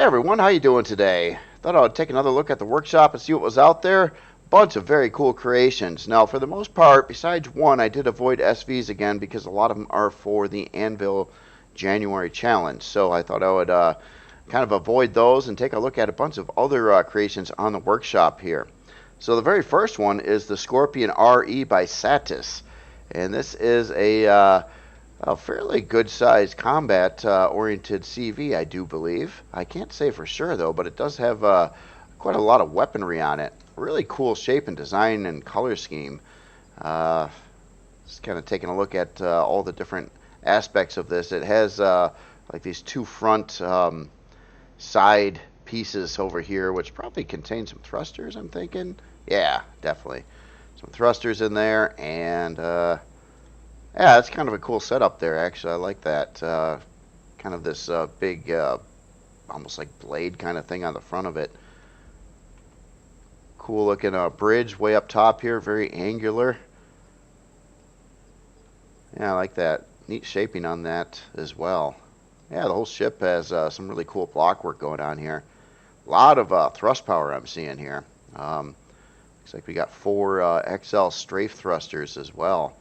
Hey everyone, how you doing today? Thought I would take another look at the workshop and see what was out there. Bunch of very cool creations. Now, for the most part, besides one, I did avoid SVs again because a lot of them are for the Anvil January challenge. So I thought I would kind of avoid those and take a look at a bunch of other creations on the workshop here. So the very first one is the Scorpion RE by Satius. And this is a fairly good-sized combat-oriented CV, I do believe. I can't say for sure, though, but it does have quite a lot of weaponry on it. Really cool shape and design and color scheme. Just kind of taking a look at all the different aspects of this. It has like these two front side pieces over here, which probably contain some thrusters, I'm thinking. Yeah, definitely. Some thrusters in there, and yeah, that's kind of a cool setup there, actually. I like that. Kind of this big, almost like blade kind of thing on the front of it. Cool looking bridge way up top here, very angular. Yeah, I like that. Neat shaping on that as well. Yeah, the whole ship has some really cool block work going on here. A lot of thrust power I'm seeing here. Looks like we got 4 XL strafe thrusters as well.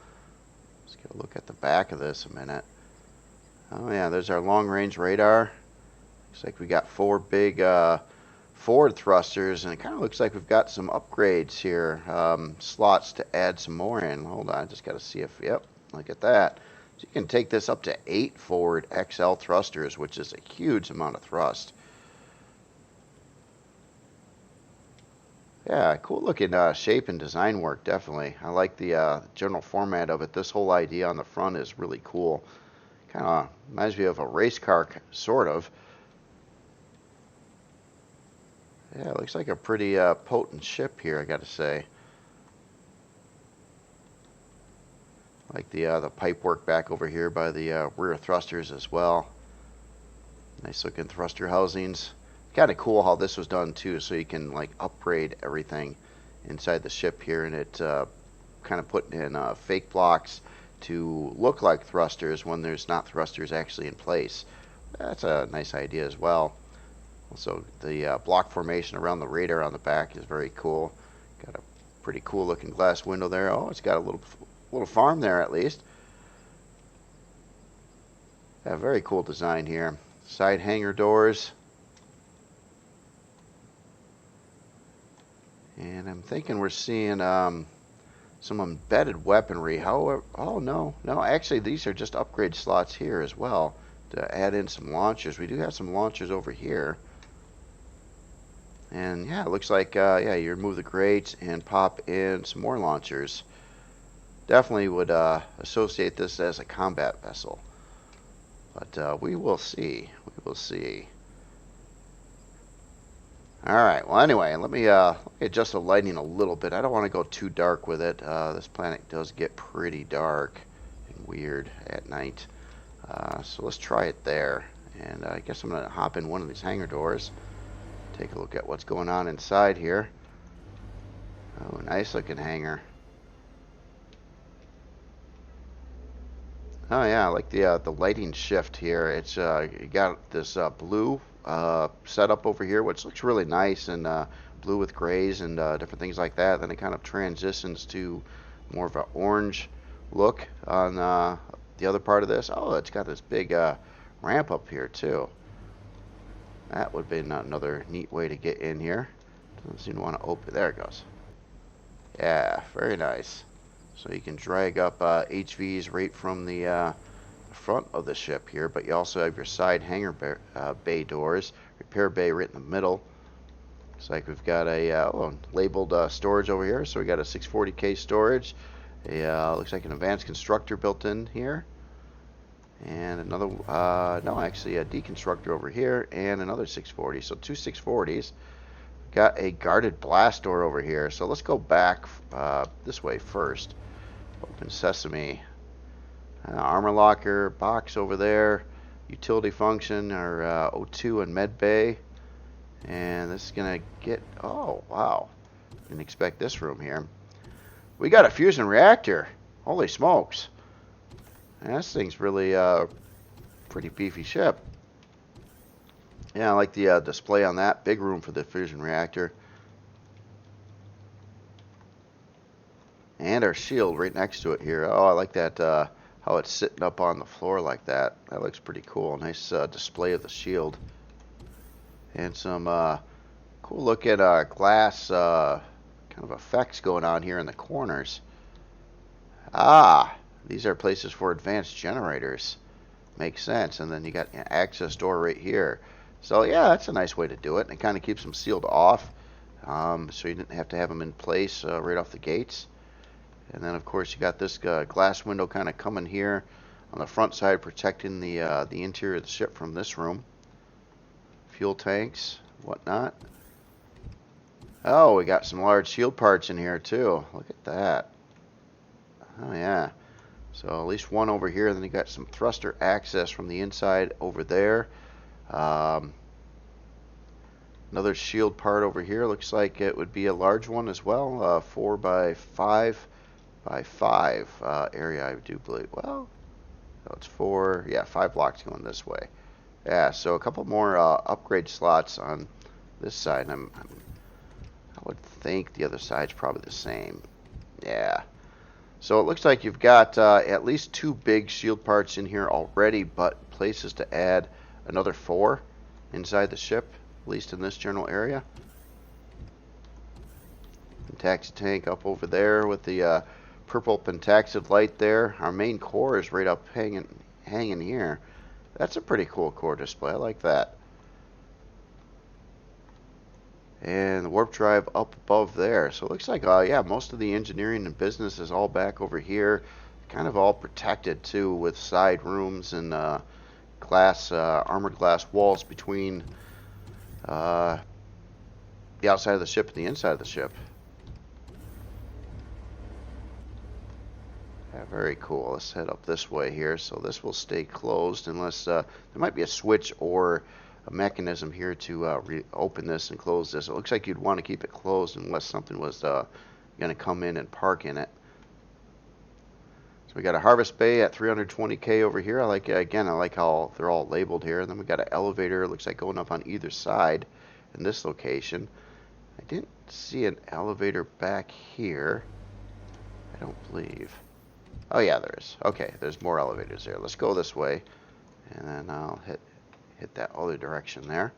Let's get a look at the back of this a minute. Oh yeah, there's our long-range radar. Looks like we got 4 big forward thrusters, and it kind of looks like we've got some upgrades here, slots to add some more in. Hold on, I just got to see if, yep, look at that. So you can take this up to 8 forward XL thrusters, which is a huge amount of thrust. Yeah, cool looking shape and design work, definitely. I like the general format of it. This whole idea on the front is really cool. Kind of reminds me of a race car, sort of. Yeah, it looks like a pretty potent ship here, I gotta say. Like the pipe work back over here by the rear thrusters as well. Nice looking thruster housings. Kind of cool how this was done too, so you can like upgrade everything inside the ship here, and it kind of put in fake blocks to look like thrusters when there's not thrusters actually in place. That's a nice idea as well. Also, the block formation around the radar on the back is very cool. Got a pretty cool looking glass window there. Oh, it's got a little farm there at least. Yeah, very cool design here. Side hangar doors. And I'm thinking we're seeing some embedded weaponry. However, oh no, actually these are just upgrade slots here as well to add in some launchers. We do have some launchers over here. And yeah, it looks like, yeah, you remove the grates and pop in some more launchers. Definitely would associate this as a combat vessel. But we will see. We will see. Alright, well anyway, let me adjust the lighting a little bit. I don't want to go too dark with it. This planet does get pretty dark and weird at night. So let's try it there. And I guess I'm going to hop in one of these hangar doors. Take a look at what's going on inside here. Oh, nice looking hangar. Oh yeah, I like the lighting shift here. It's you got this blue setup over here, which looks really nice, and blue with grays and different things like that. Then it kind of transitions to more of an orange look on the other part of this. Oh, it's got this big ramp up here too. That would be another neat way to get in here. Doesn't seem to want to open. There it goes. Yeah, very nice. So you can drag up HVs right from the front of the ship here, but you also have your side hangar bay doors, repair bay right in the middle. Looks like we've got a labeled storage over here, so we got a 640K storage. Looks like an advanced constructor built in here, and another no, actually a deconstructor over here, and another 640. So 2 640s. Got a guarded blast door over here. So let's go back this way first. Open sesame. Armor locker box over there. Utility function, our O2 and med bay. And this is gonna get, oh wow, didn't expect this room here. We got a fusion reactor. Holy smokes. And this thing's really pretty beefy ship. Yeah, I like the display on that. Big room for the fusion reactor. And our shield right next to it here. Oh, I like that, how it's sitting up on the floor like that. That looks pretty cool. Nice display of the shield. And some cool looking glass kind of effects going on here in the corners. Ah, these are places for advanced generators. Makes sense. And then you got an access door right here. So yeah, that's a nice way to do it. And it kind of keeps them sealed off, so you didn't have to have them in place right off the gates. And then of course you got this glass window kind of coming here on the front side, protecting the interior of the ship from this room. Fuel tanks, whatnot. Oh, we got some large shield parts in here too. Look at that. Oh yeah. So at least one over here. Then you got some thruster access from the inside over there. Another shield part over here. Looks like it would be a large one as well. 4 by 5 by 5 area, I do believe. Well, no, it's 4. Yeah, 5 blocks going this way. Yeah, so a couple more upgrade slots on this side. I would think the other side's probably the same. Yeah. So it looks like you've got at least 2 big shield parts in here already, but places to add another 4 inside the ship, at least in this general area. Taxi tank up over there with the purple pentaxid light there. Our main core is right up hanging here. That's a pretty cool core display. I like that. And the warp drive up above there. So it looks like, yeah, most of the engineering and business is all back over here. Kind of all protected, too, with side rooms and glass, armored glass walls between the outside of the ship and the inside of the ship. Yeah, very cool. Let's head up this way here. So this will stay closed unless there might be a switch or a mechanism here to open this and close this. It looks like you'd want to keep it closed unless something was going to come in and park in it. So we got a harvest bay at 320K over here. I like, again, I like how they're all labeled here. And then we got an elevator. It looks like going up on either side in this location. I didn't see an elevator back here. I don't believe. Oh yeah, there is. Okay, there's more elevators there. Let's go this way, and then I'll hit that other direction there.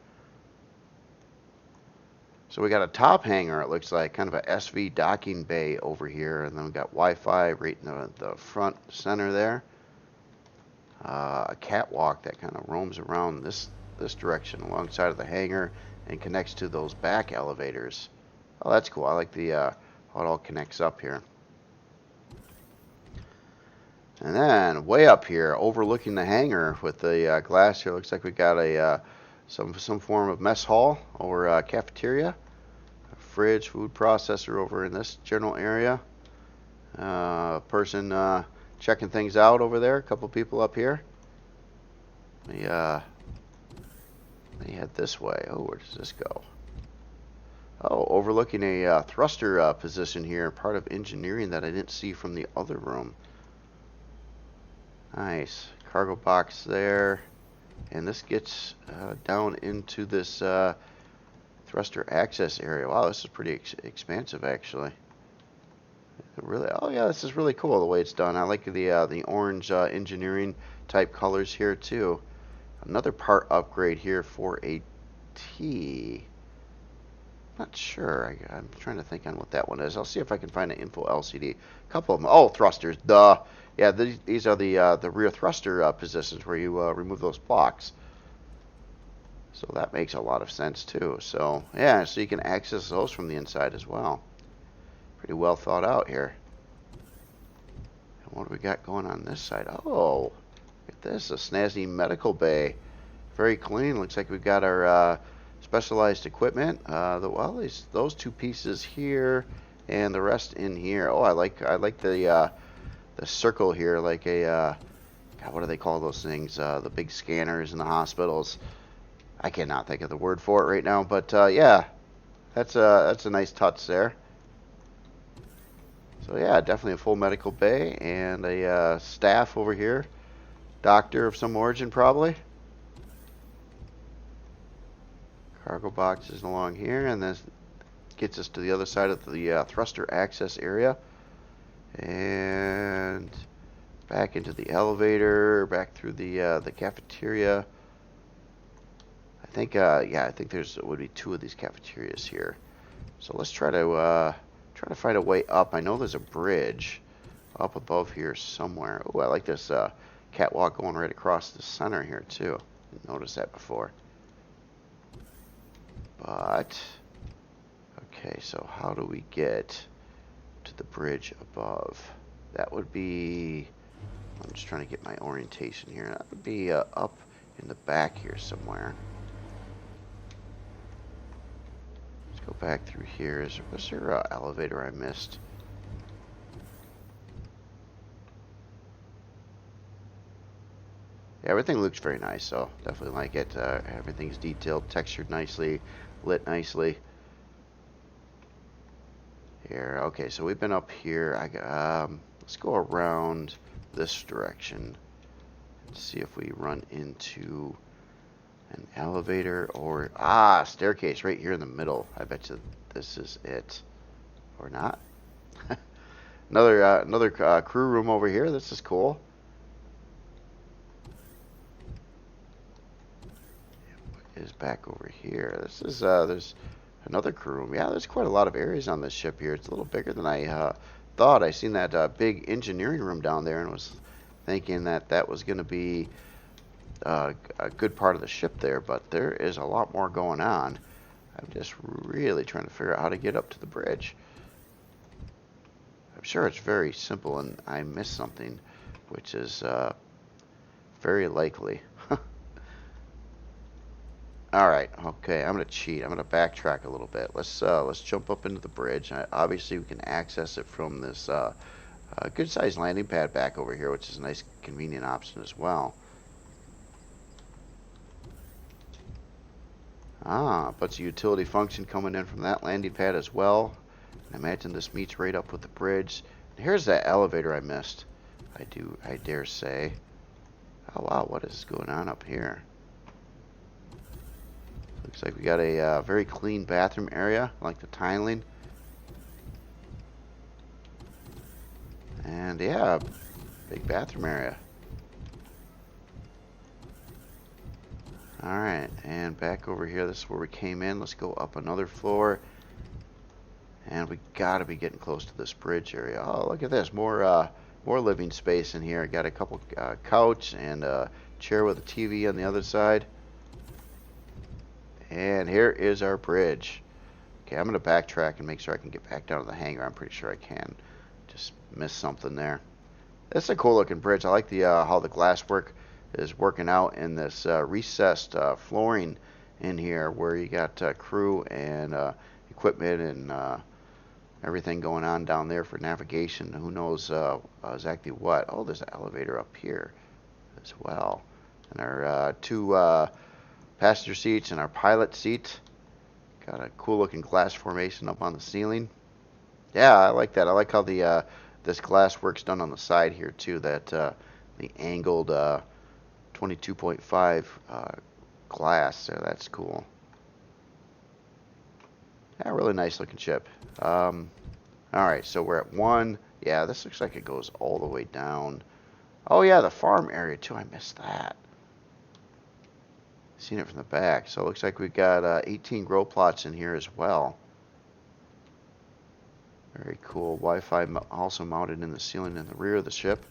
So we got a top hangar, it looks like, kind of a SV docking bay over here, and then we got Wi-Fi right in the front center there. A catwalk that kind of roams around this direction alongside of the hangar and connects to those back elevators. Oh, that's cool. I like the how it all connects up here. And then way up here, overlooking the hangar with the glass here, looks like we got a some form of mess hall or cafeteria, a fridge, food processor over in this general area. A person checking things out over there. A couple people up here. Let me head this way. Oh, where does this go? Oh, overlooking a thruster position here, part of engineering that I didn't see from the other room. Nice. Cargo box there. And this gets down into this thruster access area. Wow, this is pretty expansive, actually. Really, oh yeah, this is really cool the way it's done. I like the orange engineering type colors here too. Another part upgrade here for a T. Not sure. I'm trying to think on what that one is. I'll see if I can find an info LCD. A couple of them. Oh, thrusters. Duh. Yeah, these are the rear thruster positions where you remove those blocks. So that makes a lot of sense too. So yeah, so you can access those from the inside as well. Pretty well thought out here. And what do we got going on this side? Oh, look at this, a snazzy medical bay. Very clean. Looks like we've got our specialized equipment. Well, those 2 pieces here and the rest in here. Oh, I like the circle here, like a God, what do they call those things? The big scanners in the hospitals. I cannot think of the word for it right now, but yeah, that's a nice touch there. So yeah, definitely a full medical bay and a staff over here, doctor of some origin probably. Cargo boxes along here, and this gets us to the other side of the thruster access area. And back into the elevator, back through the cafeteria. I think yeah, I think there's would be 2 of these cafeterias here. So let's try to find a way up. I know there's a bridge up above here somewhere. Oh, I like this catwalk going right across the center here too. Didn't notice that before. But okay, so how do we get to the bridge above? That would be, I'm just trying to get my orientation here. That would be up in the back here somewhere. Let's go back through here. Was there an elevator I missed? Yeah, everything looks very nice, so definitely like it. Everything's detailed, textured nicely, lit nicely. Here, okay, so we've been up here. Let's go around this direction and see if we run into an elevator or staircase right here in the middle. I bet you this is it, or not. Another crew room over here. This is cool. What is back over here? This is there's another crew room. Yeah, there's quite a lot of areas on this ship here. It's a little bigger than I thought. I seen that big engineering room down there and was thinking that that was going to be a good part of the ship there, but there is a lot more going on. I'm just really trying to figure out how to get up to the bridge. I'm sure it's very simple and I missed something, which is very likely. Alright, okay, I'm going to cheat. I'm going to backtrack a little bit. Let's jump up into the bridge. Obviously, we can access it from this good-sized landing pad back over here, which is a nice, convenient option as well. But a utility function coming in from that landing pad as well. And I imagine this meets right up with the bridge. And here's that elevator I missed. I dare say. Oh wow, what is going on up here? Looks like we got a very clean bathroom area, like the tiling. And yeah, big bathroom area. Alright, and back over here, this is where we came in. Let's go up another floor. And we gotta be getting close to this bridge area. Oh, look at this, more living space in here. Got a couple couch and a chair with a TV on the other side. And here is our bridge. Okay, I'm gonna backtrack and make sure I can get back down to the hangar. I'm pretty sure I can. Just missed something there. It's a cool looking bridge. I like the how the glasswork is working out in this recessed flooring in here, where you got crew and equipment and everything going on down there for navigation. Who knows exactly what? Oh, there's an elevator up here as well, and our 2 passenger seats and our pilot seat. Got a cool looking glass formation up on the ceiling. Yeah, I like that. I like how the this glass work's done on the side here too. That the angled 22.5 glass. So that's cool. Yeah, really nice looking ship. Alright, so we're at 1. Yeah, this looks like it goes all the way down. Oh yeah, the farm area too. I missed that. Seen it from the back. So it looks like we've got 18 grow plots in here as well. Very cool. Wi-Fi also mounted in the ceiling in the rear of the ship.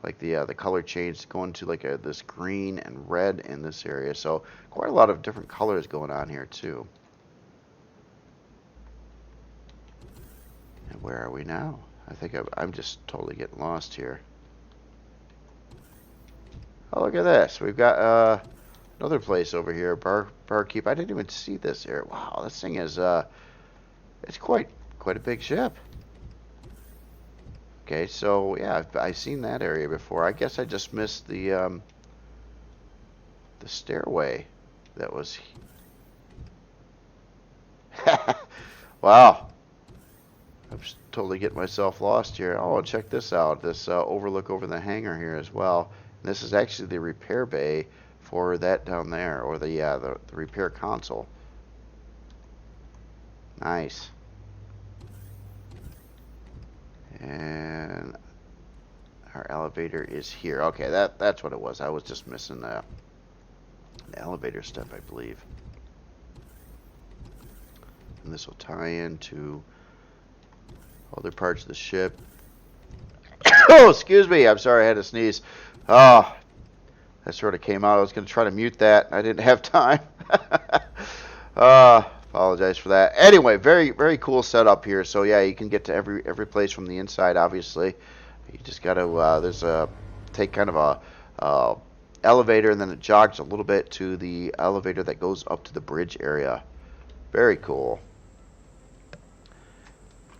Like the color change going to like this green and red in this area. So quite a lot of different colors going on here too. And where are we now? I think I'm just totally getting lost here. Oh, look at this. We've got another place over here, barkeep. I didn't even see this here. Wow, this thing is it's quite a big ship. Okay, so yeah, I've seen that area before. I guess I just missed the stairway that was. Wow. I'm just totally getting myself lost here. Oh, check this out. This overlook over the hangar here as well. And this is actually the repair bay for that down there, or the repair console. Nice. And our elevator is here. Okay, that's what it was. I was just missing the elevator step, I believe. And this will tie into other parts of the ship. Oh, excuse me. I'm sorry, I had to sneeze. Oh, that sort of came out. I was going to try to mute that. I didn't have time. Apologize for that. Anyway, very, very cool setup here. So yeah, you can get to every place from the inside. Obviously, you just got to take kind of a elevator, and then it jogs a little bit to the elevator that goes up to the bridge area. Very cool.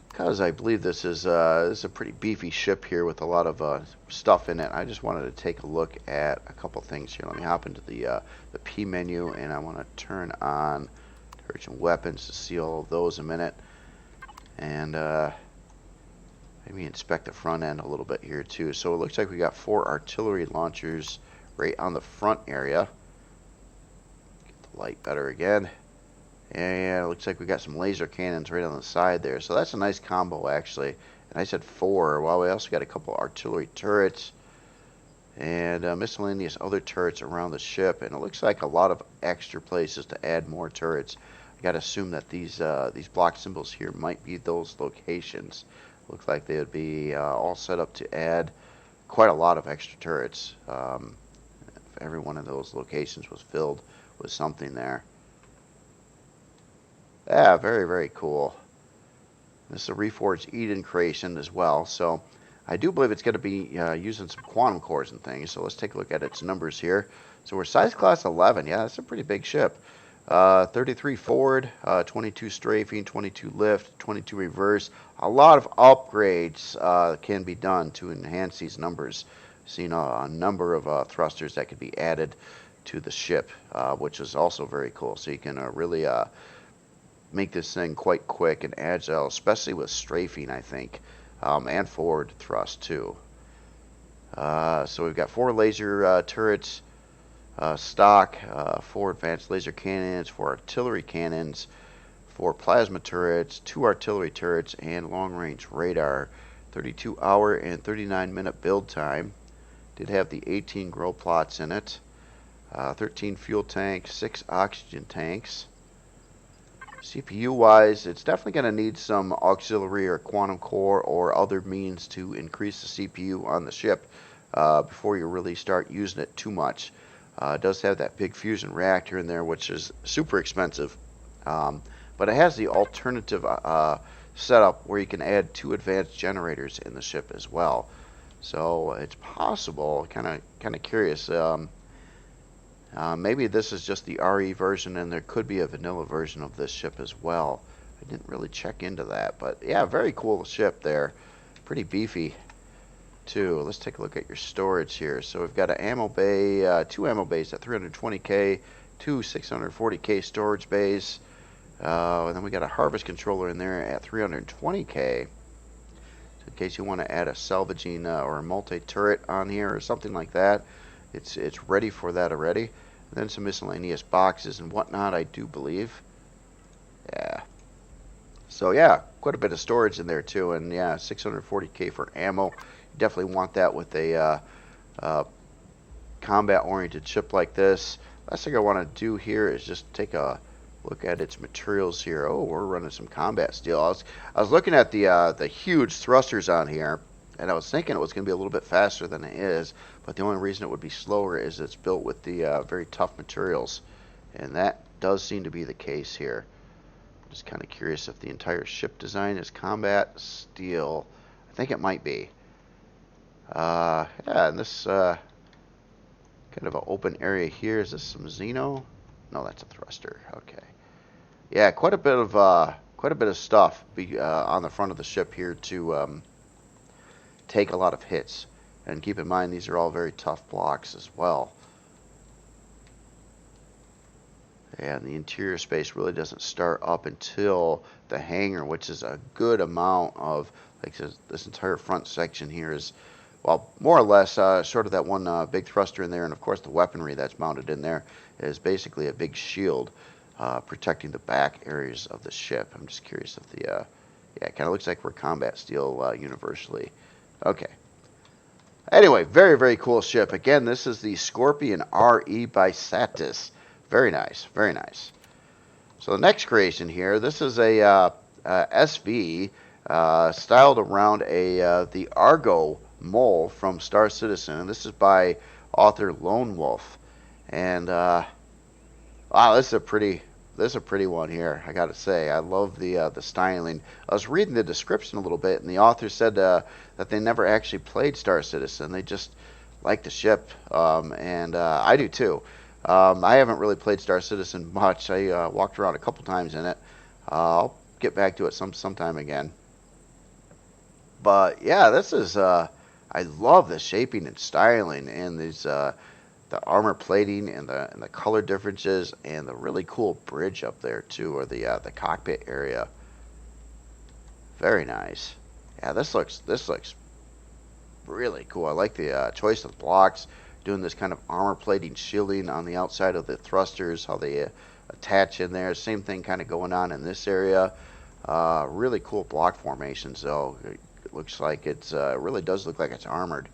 Because I believe this is a pretty beefy ship here with a lot of stuff in it. I just wanted to take a look at a couple things here. Let me hop into the P menu, and I want to turn on turrets and weapons to see all of those in a minute. And maybe inspect the front end a little bit here too. So it looks like we got 4 artillery launchers right on the front area. Get the light better again. And it looks like we got some laser cannons right on the side there. So that's a nice combo, actually. And I said 4. Well, we also got a couple artillery turrets and miscellaneous other turrets around the ship. And it looks like a lot of extra places to add more turrets. I got to assume that these block symbols here might be those locations. Looks like they would be all set up to add quite a lot of extra turrets. If every one of those locations was filled with something there. Yeah, very, very cool. This is a Reforged Eden creation as well. So I do believe it's going to be using some quantum cores and things. So let's take a look at its numbers here. So we're size class 11. Yeah, that's a pretty big ship. 33 forward, 22 strafing, 22 lift, 22 reverse. A lot of upgrades can be done to enhance these numbers. Seen a number of thrusters that could be added to the ship, which is also very cool. So you can really make this thing quite quick and agile, especially with strafing, I think, and forward thrust too. So we've got 4 laser turrets, stock, 4 advanced laser cannons, 4 artillery cannons, 4 plasma turrets, 2 artillery turrets, and long-range radar. 32-hour and 39-minute build time. Did have the 18 grow plots in it. 13 fuel tanks, 6 oxygen tanks. CPU-wise, it's definitely going to need some auxiliary or quantum core or other means to increase the CPU on the ship before you really start using it too much. It does have that big fusion reactor in there, which is super expensive. But it has the alternative setup where you can add 2 advanced generators in the ship as well. So it's possible, kind of curious. Maybe this is just the RE version, and there could be a vanilla version of this ship as well. I didn't really check into that, but yeah, very cool ship there. Pretty beefy too. Let's take a look at your storage here. So we've got an ammo bay, 2 ammo bays at 320k, 2 640k storage bays, and then we got a harvest controller in there at 320k. So in case you want to add a salvaging or a multi-turret on here or something like that, it's ready for that already. And then some miscellaneous boxes and whatnot, I do believe. Yeah. So yeah, quite a bit of storage in there too, and yeah, 640k for ammo. You definitely want that with a combat-oriented ship like this. Last thing I want to do here is just take a look at its materials here. Oh, we're running some combat steel. I was looking at the huge thrusters on here, and I was thinking it was going to be a little bit faster than it is, but the only reason it would be slower is it's built with the very tough materials, and that does seem to be the case here. I'm just kind of curious if the entire ship design is combat steel. I think it might be. Yeah, and this kind of an open area here. Is this some Xeno? No, that's a thruster. Okay. Yeah, quite a bit of stuff on the front of the ship here to take a lot of hits. And keep in mind, these are all very tough blocks as well. And the interior space really doesn't start up until the hangar, which is a good amount of, like this entire front section here is well, more or less, sort of that one big thruster in there, and of course the weaponry that's mounted in there is basically a big shield protecting the back areas of the ship. I'm just curious if the, yeah, it kind of looks like we're combat steel universally. Okay. Anyway, very, very cool ship. Again, this is the Scorpion RE by Satius. Very nice, very nice. So the next creation here, this is a SV styled around the Argo mole from Star Citizen, and this is by author Lone Wolf. And wow, this is a pretty one here. I got to say, I love the styling. I was reading the description a little bit, and the author said that they never actually played Star Citizen. They just like the ship, and I do too. I haven't really played Star Citizen much. I walked around a couple times in it. I'll get back to it sometime again. But yeah, this is I love the shaping and styling and these the armor plating and the color differences and the really cool bridge up there too, or the cockpit area. Very nice. Yeah, this looks really cool. I like the choice of blocks, doing this kind of armor plating shielding on the outside of the thrusters, how they attach in there. Same thing kind of going on in this area. Really cool block formations though. It looks like it really does look like it's armored.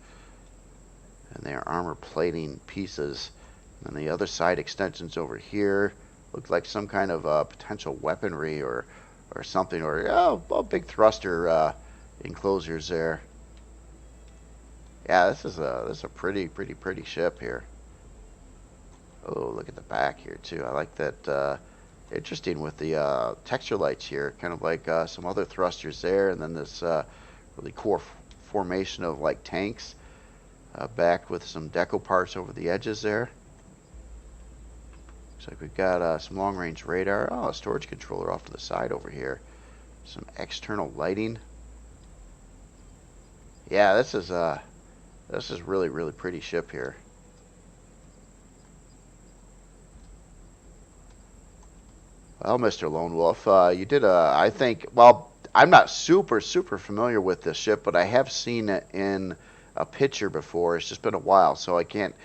And they are armor plating pieces. And the other side extensions over here look like some kind of potential weaponry or something, or a big thruster enclosures there. Yeah, this is a pretty ship here. Oh, look at the back here too. I like that. Interesting with the texture lights here, kind of like some other thrusters there, and then this really cool formation of like tanks back with some deco parts over the edges there. Looks like we've got some long-range radar. Oh, a storage controller off to the side over here. Some external lighting. Yeah, this is really pretty ship here. Well, Mr. Lone Wolf, you did I think, well, I'm not super familiar with this ship, but I have seen it in a picture before. It's just been a while, so I can't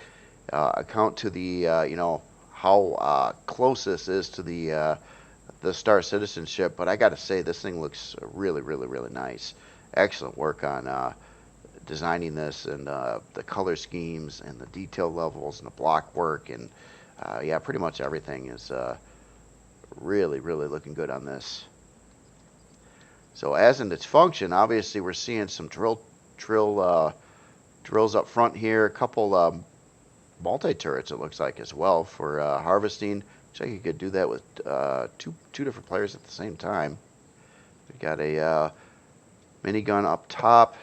account to the, you know, how close this is to the Star Citizen ship, but I got to say, this thing looks really nice. Excellent work on designing this, and the color schemes and the detail levels and the block work, and yeah, pretty much everything is really looking good on this. So as in its function, obviously we're seeing some drills up front here, a couple multi-turrets it looks like as well for harvesting. Looks like you could do that with two different players at the same time. We got a minigun up top.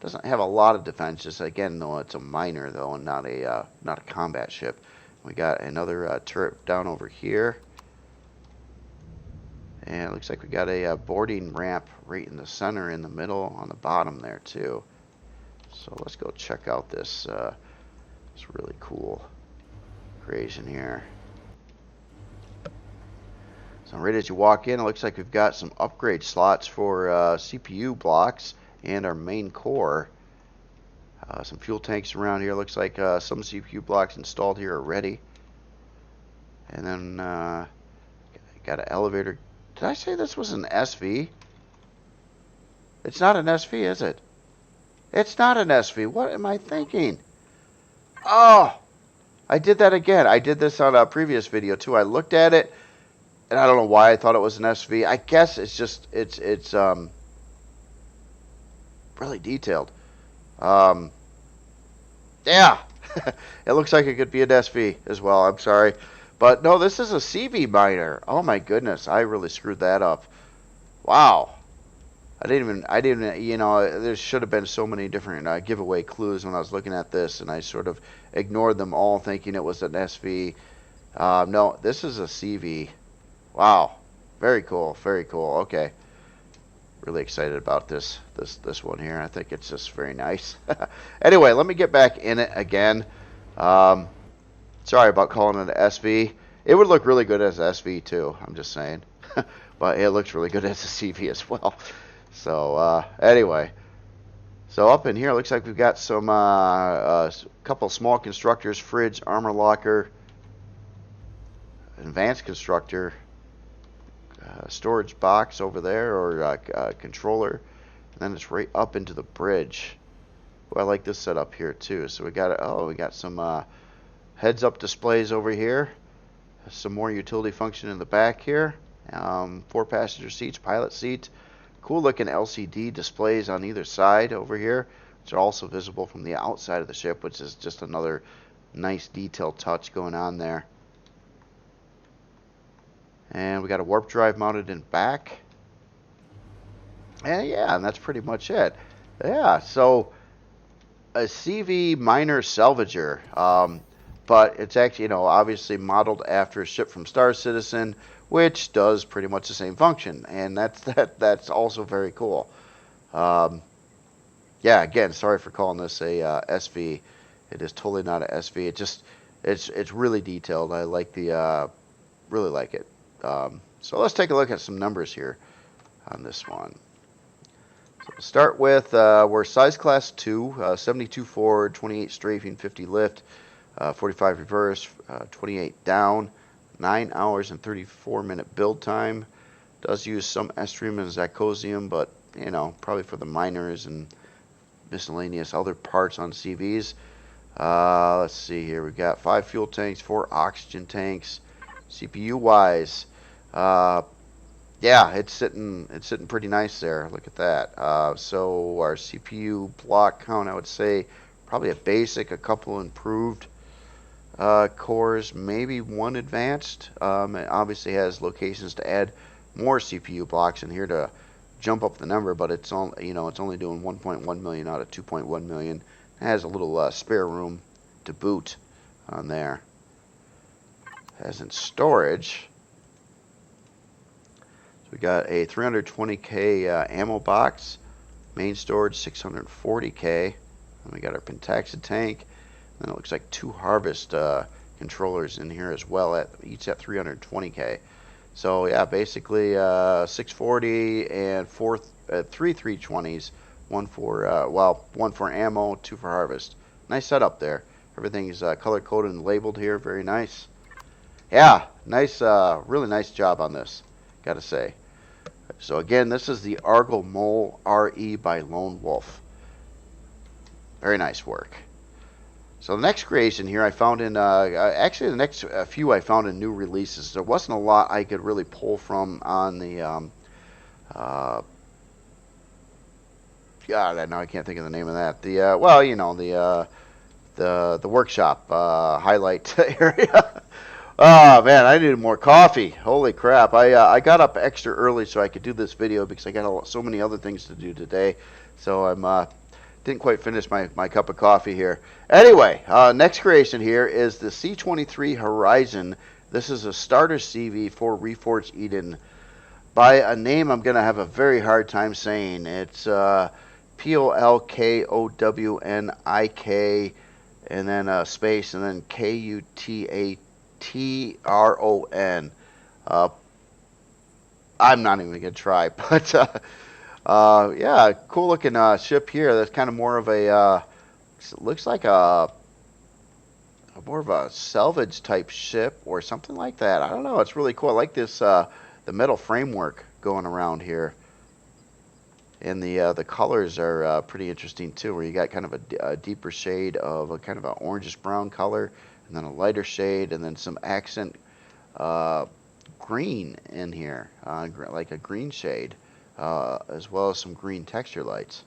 Doesn't have a lot of defense, just again though it's a miner though, and not a combat ship. We got another turret down over here. And it looks like we got a boarding ramp right in the center, in the middle, on the bottom there too. So let's go check out this really cool creation here. So right as you walk in, it looks like we've got some upgrade slots for CPU blocks and our main core. Some fuel tanks around here. Looks like some CPU blocks installed here already. And then got an elevator. Did I say this was an SV? It's not an SV, is it? It's not an SV. What am I thinking? Oh, I did that again. I did this on a previous video too. I looked at it, and I don't know why I thought it was an SV. I guess it's just it's really detailed. Yeah, it looks like it could be an SV as well. I'm sorry. But no, this is a CV miner. Oh my goodness, I really screwed that up. Wow. I didn't, you know, there should have been so many different giveaway clues when I was looking at this, and I sort of ignored them all thinking it was an SV. No, this is a CV. Wow. Very cool, very cool. Okay. Really excited about this one here. I think it's just very nice. Anyway, let me get back in it again. Sorry about calling it an SV. It would look really good as an SV too, I'm just saying. But it looks really good as a CV as well. So anyway, So up in here, looks like we've got some couple small constructors, fridge, armor locker, advanced constructor, storage box over there, or controller, and then it's right up into the bridge. Oh, I like this setup here too. So we got some heads-up displays over here, some more utility function in the back here, 4 passenger seats, pilot seat. Cool looking LCD displays on either side over here, which are also visible from the outside of the ship, which is just another nice detailed touch going on there. And we got a warp drive mounted in back. And yeah, and that's pretty much it. Yeah, so a CV minor salvager, but it's actually, obviously modeled after a ship from Star Citizen, which does pretty much the same function, and that's also very cool. Yeah, again, sorry for calling this a SV. It is totally not a SV. It's really detailed. I like really like it. So let's take a look at some numbers here on this one. So we'll start with, we're size class 2, 72 forward, 28 strafing, 50 lift, 45 reverse, 28 down, 9 hours and 34-minute build time. Does use some estrium and zacosium, but, probably for the miners and miscellaneous other parts on CVs. Let's see here. We've got 5 fuel tanks, 4 oxygen tanks. CPU-wise, yeah, it's sitting pretty nice there. Look at that. So our CPU block count, I would say, probably a basic, a couple improved cores, maybe 1 advanced. It obviously has locations to add more CPU blocks in here to jump up the number, but it's only doing 1.1 million out of 2.1 million. It has a little spare room to boot on there. As in storage, so we got a 320K ammo box, main storage 640K, and we got our pentaxid tank, and it looks like 2 harvest controllers in here as well, each at 320K. So yeah, basically 640 and 3 320s, one for ammo, 2 for harvest. Nice setup there. Everything's color coded and labeled here, very nice. Yeah, nice, really nice job on this, gotta say. So again, this is the Argo Mole RE by Lone Wolf. Very nice work. So the next creation here I found in, actually the next few I found in new releases. There wasn't a lot I could really pull from on the, God, now I can't think of the name of that. The, well, the workshop highlight area. Oh man, I needed more coffee. Holy crap! I got up extra early so I could do this video because I got so many other things to do today. So I'm didn't quite finish my cup of coffee here. Anyway, next creation here is the C23 Horizon. This is a starter CV for Reforged Eden by a name I'm gonna have a very hard time saying. It's Polkownik and then a space and then Kutatron. I'm not even going to try, but yeah, cool looking ship here. That's kind of more of a, looks like more of a salvage type ship or something like that. I don't know. It's really cool. I like this, the metal framework going around here. And the colors are pretty interesting too, where you got kind of a deeper shade of a kind of an orangish brown color, and then a lighter shade, and then some accent green in here, like a green shade, as well as some green texture lights.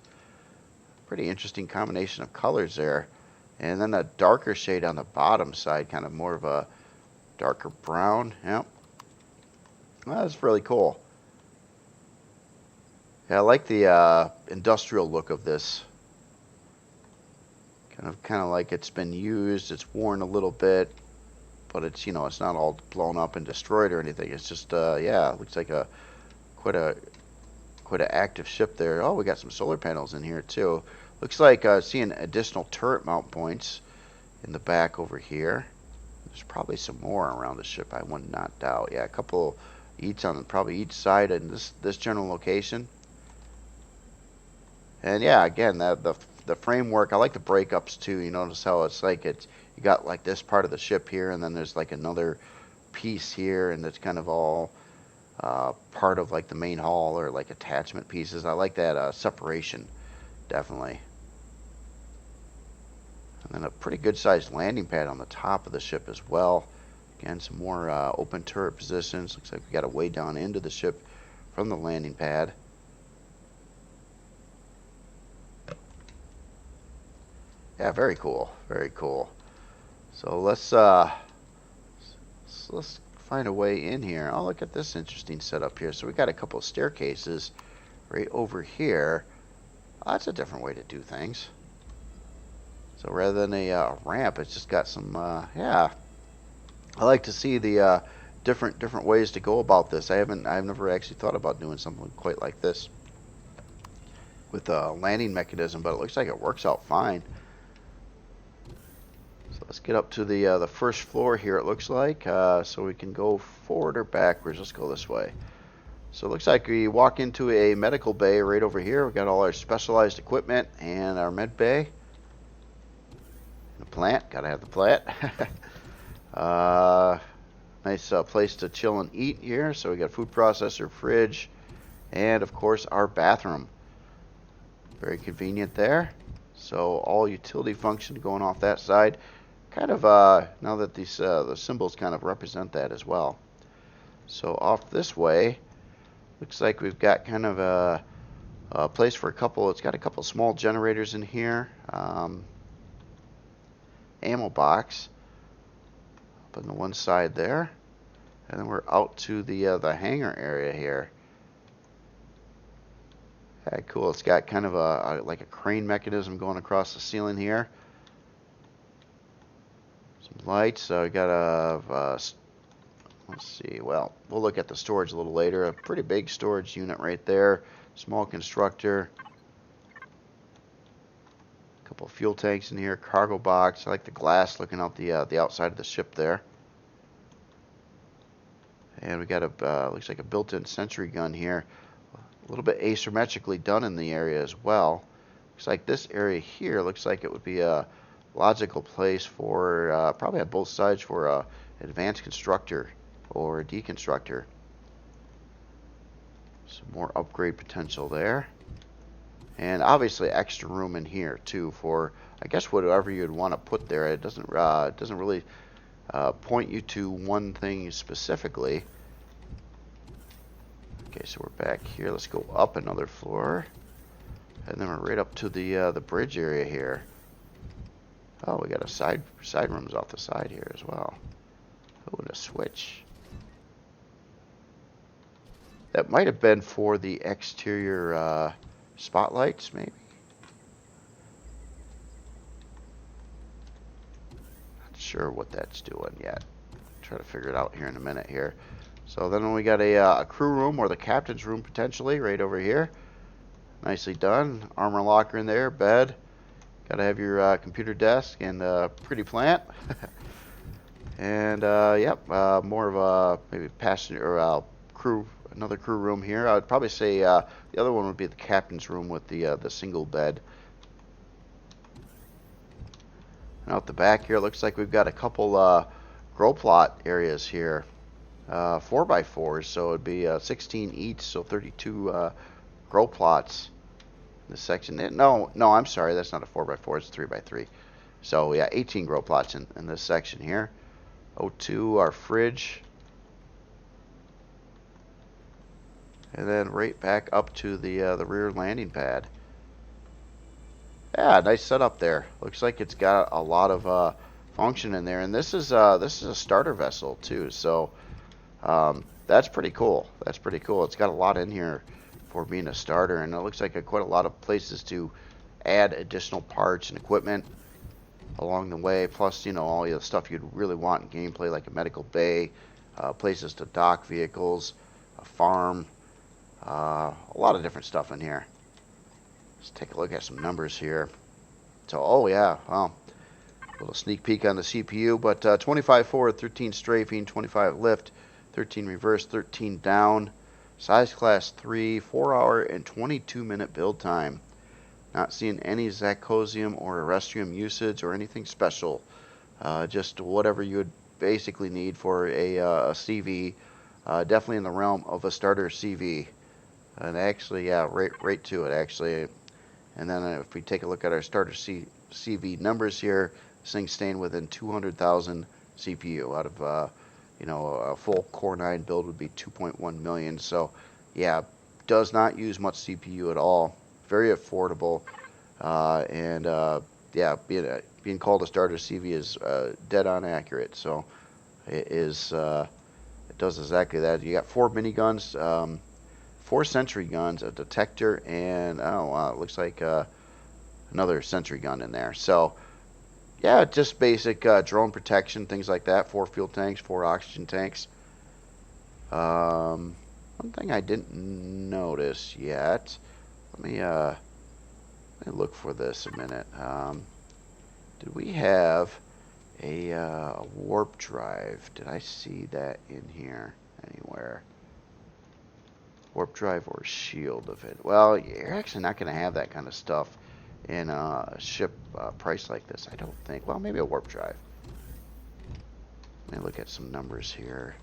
Pretty interesting combination of colors there. And then a darker shade on the bottom side, kind of more of a darker brown. Yep. Well, that's really cool. Yeah, I like the industrial look of this. Kind of like it's been used. It's worn a little bit, but it's it's not all blown up and destroyed or anything. It's just yeah, it looks like quite an active ship there. Oh, we got some solar panels in here too. Looks like seeing additional turret mount points in the back over here. There's probably some more around the ship, I would not doubt. Yeah, a couple each on probably each side in this general location. And yeah, again, the framework, I like the breakups too. You notice how it's like you got like this part of the ship here, and then there's like another piece here, and it's kind of all part of like the main hull or like attachment pieces. I like that separation, definitely. And then a pretty good sized landing pad on the top of the ship as well. Again, some more open turret positions. Looks like we got a way down into the ship from the landing pad. Yeah, very cool, very cool. So let's find a way in here. Oh, look at this interesting setup here. So we got a couple of staircases right over here. Oh, that's a different way to do things. So rather than a ramp, it's just got some, yeah. I like to see the different ways to go about this. I've never actually thought about doing something quite like this with a landing mechanism, but it looks like it works out fine. So let's get up to the first floor here, it looks like, so we can go forward or backwards. Let's go this way. So it looks like we walk into a medical bay right over here. We've got all our specialized equipment and our med bay. The plant, gotta have the plant. Nice place to chill and eat here. So we got food processor, fridge, and of course our bathroom. Very convenient there. So all utility function going off that side. Kind of now that these the symbols kind of represent that as well. So off this way, looks like we've got kind of a place for a couple. It's got a couple small generators in here. Ammo box up on the one side there, and then we're out to the hangar area here. Yeah, cool. It's got kind of like a crane mechanism going across the ceiling here. Some lights. We got let's see. Well, we'll look at the storage a little later. A pretty big storage unit right there. Small constructor. Couple of fuel tanks in here. Cargo box. I like the glass looking out the outside of the ship there. And we got a looks like a built-in sentry gun here. A little bit asymmetrically done in the area as well. Looks like this area here looks like it would be a logical place for probably on both sides for a advanced constructor or a deconstructor. Some more upgrade potential there. And obviously extra room in here too for, I guess, whatever you'd want to put there. It doesn't really point you to one thing specifically. Okay, so we're back here. Let's go up another floor, and then we're right up to the bridge area here. Oh, we got a side rooms off the side here as well. Oh, and a switch. That might have been for the exterior spotlights, maybe. Not sure what that's doing yet. Try to figure it out here in a minute here. So then we got a crew room or the captain's room potentially right over here. Nicely done. Armor locker in there, bed. Got to have your computer desk and pretty plant. And yep, more of a maybe passenger or crew, another crew room here. I would probably say the other one would be the captain's room with the single bed. And out the back here, it looks like we've got a couple grow plot areas here. 4x4s, so it'd be 16 each, so 32 grow plots in this section. No, I'm sorry, that's not a 4x4, it's a 3x3. So yeah, 18 grow plots in this section here. O2, our fridge. And then right back up to the rear landing pad. Yeah, nice setup there. Looks like it's got a lot of function in there, and this is a starter vessel too, so that's pretty cool. That's pretty cool. It's got a lot in here for being a starter, and it looks like quite a lot of places to add additional parts and equipment along the way. Plus, you know, all the stuff you'd really want in gameplay, like a medical bay, places to dock vehicles, a farm, a lot of different stuff in here. Let's take a look at some numbers here. So, oh yeah, well, a little sneak peek on the CPU, but 25 forward, 13 strafing, 25 lift, 13 reverse, 13 down, size class 3, 4 hour and 22 minute build time. Not seeing any Zacosium or Erestrium usage or anything special. Just whatever you would basically need for a CV. Definitely in the realm of a starter CV. And actually, yeah, right to it, actually. And then if we take a look at our starter CV numbers here, this thing's staying within 200,000 CPU. Out of, a full Core 9 build would be 2.1 million. So, yeah, does not use much CPU at all. Very affordable. Yeah, being called a starter CV is dead on accurate. So, it is. It does exactly that. You got 4 miniguns. 4 sentry guns, a detector, and it looks like another sentry gun in there. So, yeah, just basic drone protection, things like that. 4 fuel tanks, 4 oxygen tanks. One thing I didn't notice yet. Let me look for this a minute. Did we have a warp drive? Did I see that in here anywhere? Warp drive or shield of it. Well, you're actually not going to have that kind of stuff in a ship price like this, I don't think. Well, maybe a warp drive. Let me look at some numbers here.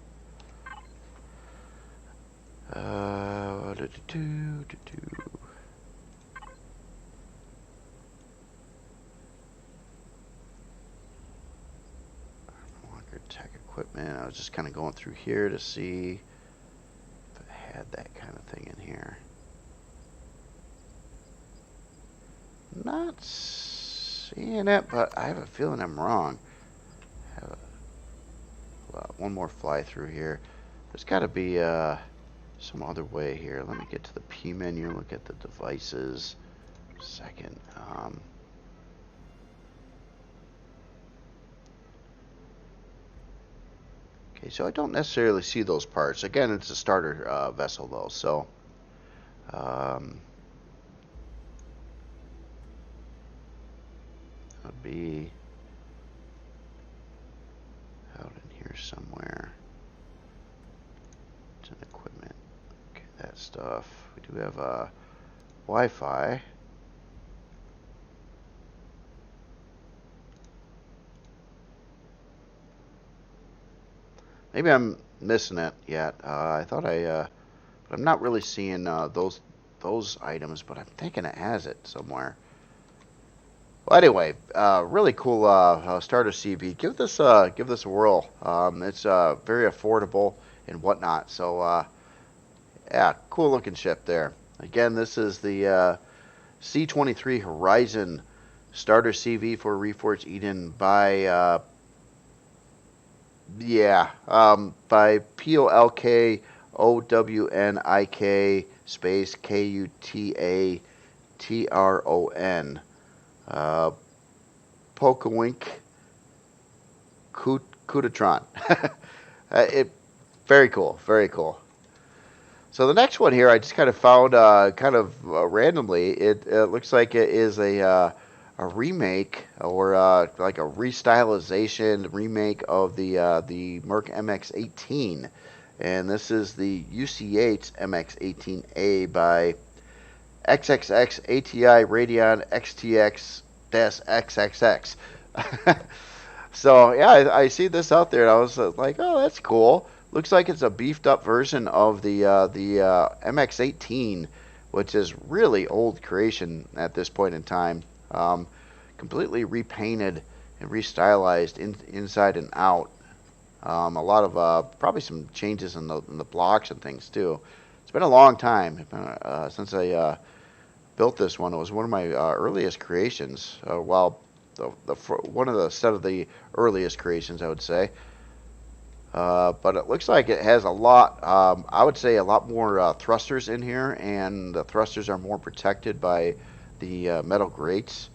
Walker tech equipment. I was just kind of going through here to see if it had that kind of thing in here. Not seeing it, but I have a feeling I'm wrong. One more fly through here. There's got to be some other way here. Let me get to the P menu, look at the devices. Second. Okay, so I don't necessarily see those parts. Again, it's a starter vessel though, so would be out in here somewhere. It's an equipment. Okay, that stuff. We do have Wi-Fi. Maybe I'm missing it yet. I thought but I'm not really seeing those items, but I'm thinking it has it somewhere. Well, anyway, really cool starter CV. Give this a whirl. It's very affordable and whatnot. So yeah, cool looking ship there. Again, this is the C23 Horizon starter CV for Reforged Eden by by POLKOWNIK space KUTATRON. Pokawink Kutatron. Very cool, very cool. So the next one here, I just kind of found randomly. It looks like it is a remake or like a restylization remake of the Merc MX-18, and this is the UC8 MX-18a by XXX ATI Radeon XTX-XXX. So yeah, I see this out there, and I was like, oh, that's cool. Looks like it's a beefed up version of the MX-18, which is really old creation at this point in time. Completely repainted and restylized inside and out. A lot of probably some changes in the blocks and things too. It's been a long time since I built this one. It was one of my earliest creations. One of the set of the earliest creations, I would say. But it looks like it has a lot, I would say a lot more thrusters in here, and the thrusters are more protected by the metal grates.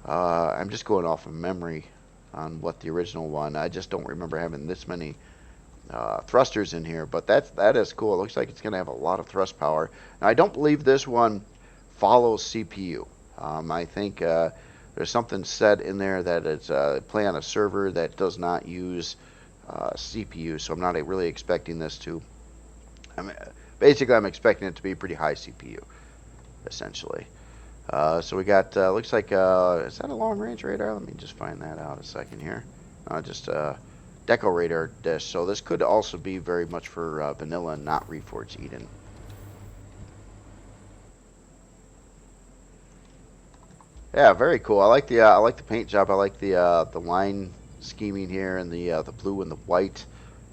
I'm just going off of memory on what the original one. I just don't remember having this many thrusters in here, but that is cool. It looks like it's going to have a lot of thrust power. Now, I don't believe this one follows CPU. I think there's something said in there that it's play on a server that does not use CPU, so I'm not really expecting this to. Basically, I'm expecting it to be pretty high CPU, essentially. So we got, looks like, is that a long range radar? Let me just find that out a second here. Just deco radar dish. So this could also be very much for vanilla and not Reforged Eden. Yeah, very cool. I like the paint job. I like the line scheming here and the blue and the white,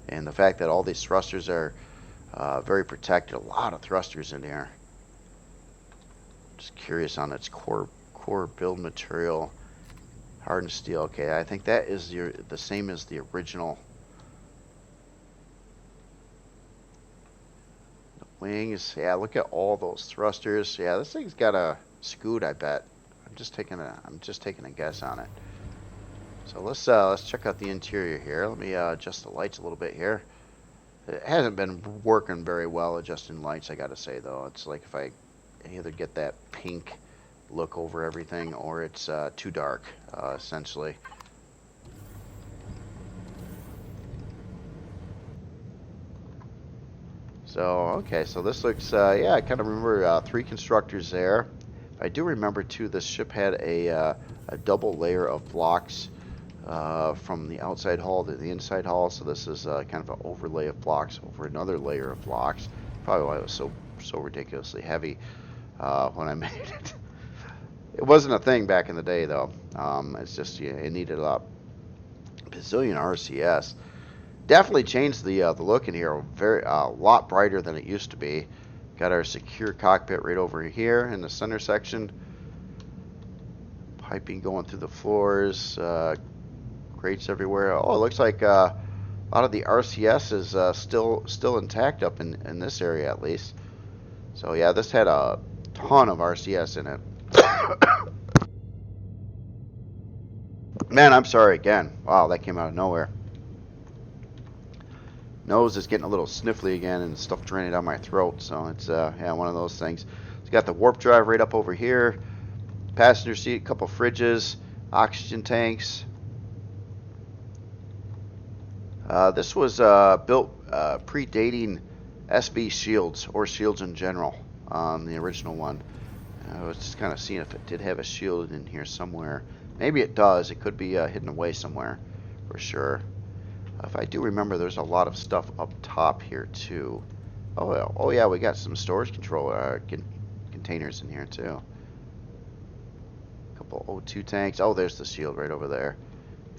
and the fact that all these thrusters are very protected. A lot of thrusters in here. Just curious on its core build material. Hardened steel. Okay, I think that is the same as the original. The wings. Yeah, look at all those thrusters. Yeah, this thing's got a Scoot, I bet. I'm just taking a guess on it. So let's check out the interior here. Let me adjust the lights a little bit here. It hasn't been working very well adjusting lights, I gotta say though. It's like if I either get that pink look over everything or it's too dark, essentially. So okay, so this looks yeah, I kind of remember 3 constructors there. I do remember too, this ship had a double layer of blocks from the outside hull to the inside hull. So this is kind of an overlay of blocks over another layer of blocks. Probably why it was so ridiculously heavy when I made it. It wasn't a thing back in the day though. It's just it needed a bazillion RCS. Definitely changed the look in here. Very a lot brighter than it used to be. Got our secure cockpit right over here in the center section. Piping going through the floors. Crates everywhere. Oh, it looks like a lot of the RCS is still intact up in this area at least. So yeah, this had a ton of RCS in it. Man, I'm sorry again. Wow, that came out of nowhere. Nose is getting a little sniffly again and stuff draining down my throat. So it's yeah, one of those things. It's got the warp drive right up over here. Passenger seat, a couple fridges, oxygen tanks. This was built predating SB shields or shields in general. The original one. I was just kind of seeing if it did have a shield in here somewhere. Maybe it does. It could be hidden away somewhere for sure. If I do remember, there's a lot of stuff up top here too. Oh yeah, we got some storage controller containers in here too. A couple O2 tanks. Oh, there's the shield right over there.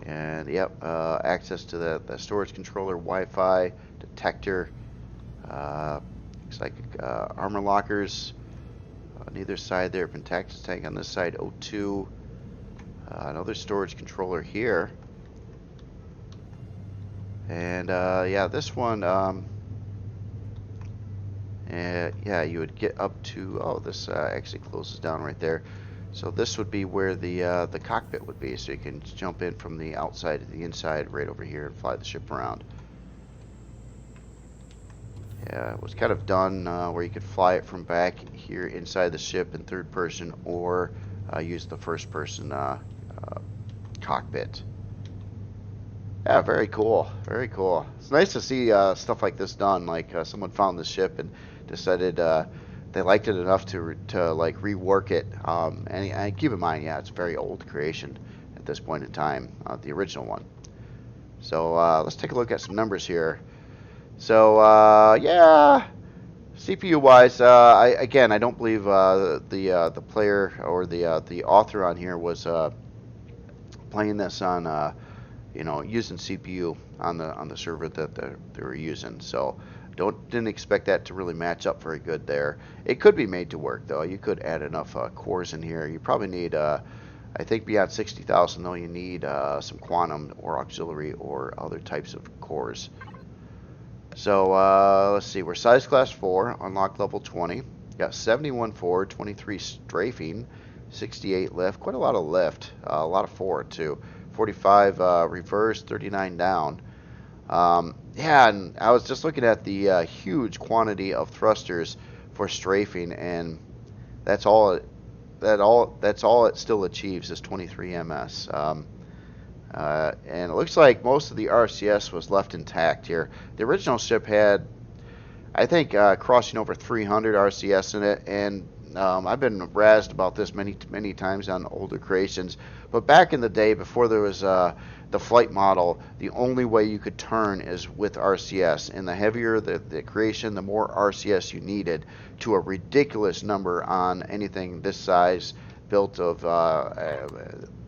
And yep, access to the storage controller, Wi-Fi, detector. Looks like armor lockers on either side there. Pentactus tank on this side, O2. Another storage controller here. And yeah, this one, yeah, you would get up to, oh, this actually closes down right there. So this would be where the cockpit would be. So you can jump in from the outside to the inside right over here and fly the ship around. Yeah, it was kind of done where you could fly it from back here inside the ship in third person or use the first person cockpit. Yeah, very cool. Very cool. It's nice to see stuff like this done. Like someone found this ship and decided they liked it enough to like rework it. And keep in mind, yeah, it's a very old creation at this point in time, the original one. So let's take a look at some numbers here. So yeah, CPU wise, I don't believe the player or the author on here was playing this on you know, using CPU on the server that they were using. So didn't expect that to really match up very good there. It could be made to work though. You could add enough cores in here. You probably need I think beyond 60,000 though, you need some quantum or auxiliary or other types of cores. So let's see, we're size class 4, unlocked level 20. Got 71 forward, 23 strafing, 68 lift, quite a lot of lift, a lot of forward too. 45 reverse, 39 down. Yeah, and I was just looking at the huge quantity of thrusters for strafing, and that's all it still achieves is 23 ms. And it looks like most of the RCS was left intact here. The original ship had, I think, crossing over 300 RCS in it, and I've been razzed about this many times on older creations, but back in the day, before there was the flight model, the only way you could turn is with RCS, and the heavier the creation, the more RCS you needed, to a ridiculous number on anything this size, built of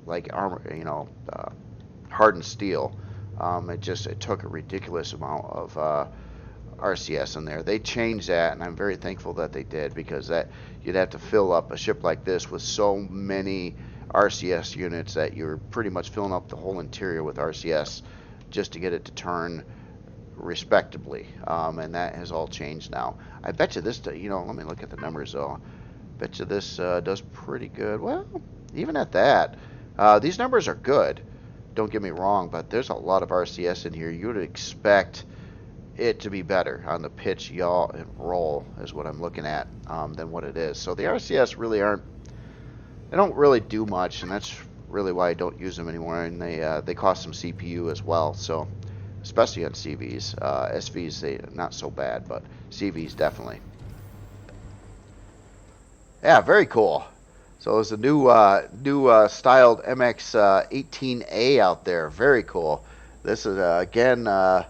like armor, hardened steel. It took a ridiculous amount of RCS in there. They changed that, and I'm very thankful that they did, because that you'd have to fill up a ship like this with so many RCS units that you're pretty much filling up the whole interior with RCS just to get it to turn respectably. And that has all changed now. I bet you this, let me look at the numbers though. Bet you this does pretty good. Well, even at that, these numbers are good. Don't get me wrong, but there's a lot of RCS in here. You would expect it to be better on the pitch, yaw, and roll is what I'm looking at, than what it is. So the RCS really they don't really do much, and that's really why I don't use them anymore. And they cost some CPU as well. So especially on CVs, SVs they not so bad, but CVs definitely. Yeah, very cool. So there's a new styled MX-18a out there. Very cool. This is again the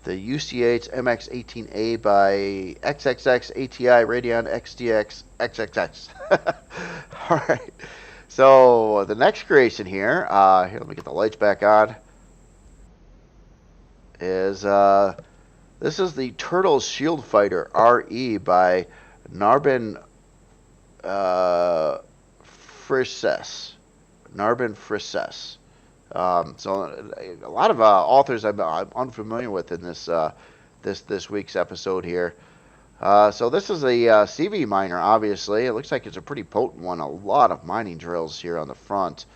UC8 MX-18a by XXX ATI Radeon XTX XXX. All right. So the next creation here, let me get the lights back on, is this is the Turtles Shield Fighter RE by Narbin Frises. Narbin Frises. So a lot of authors I'm unfamiliar with in this week's episode here. So this is a CV miner, obviously. It looks like it's a pretty potent one. A lot of mining drills here on the front.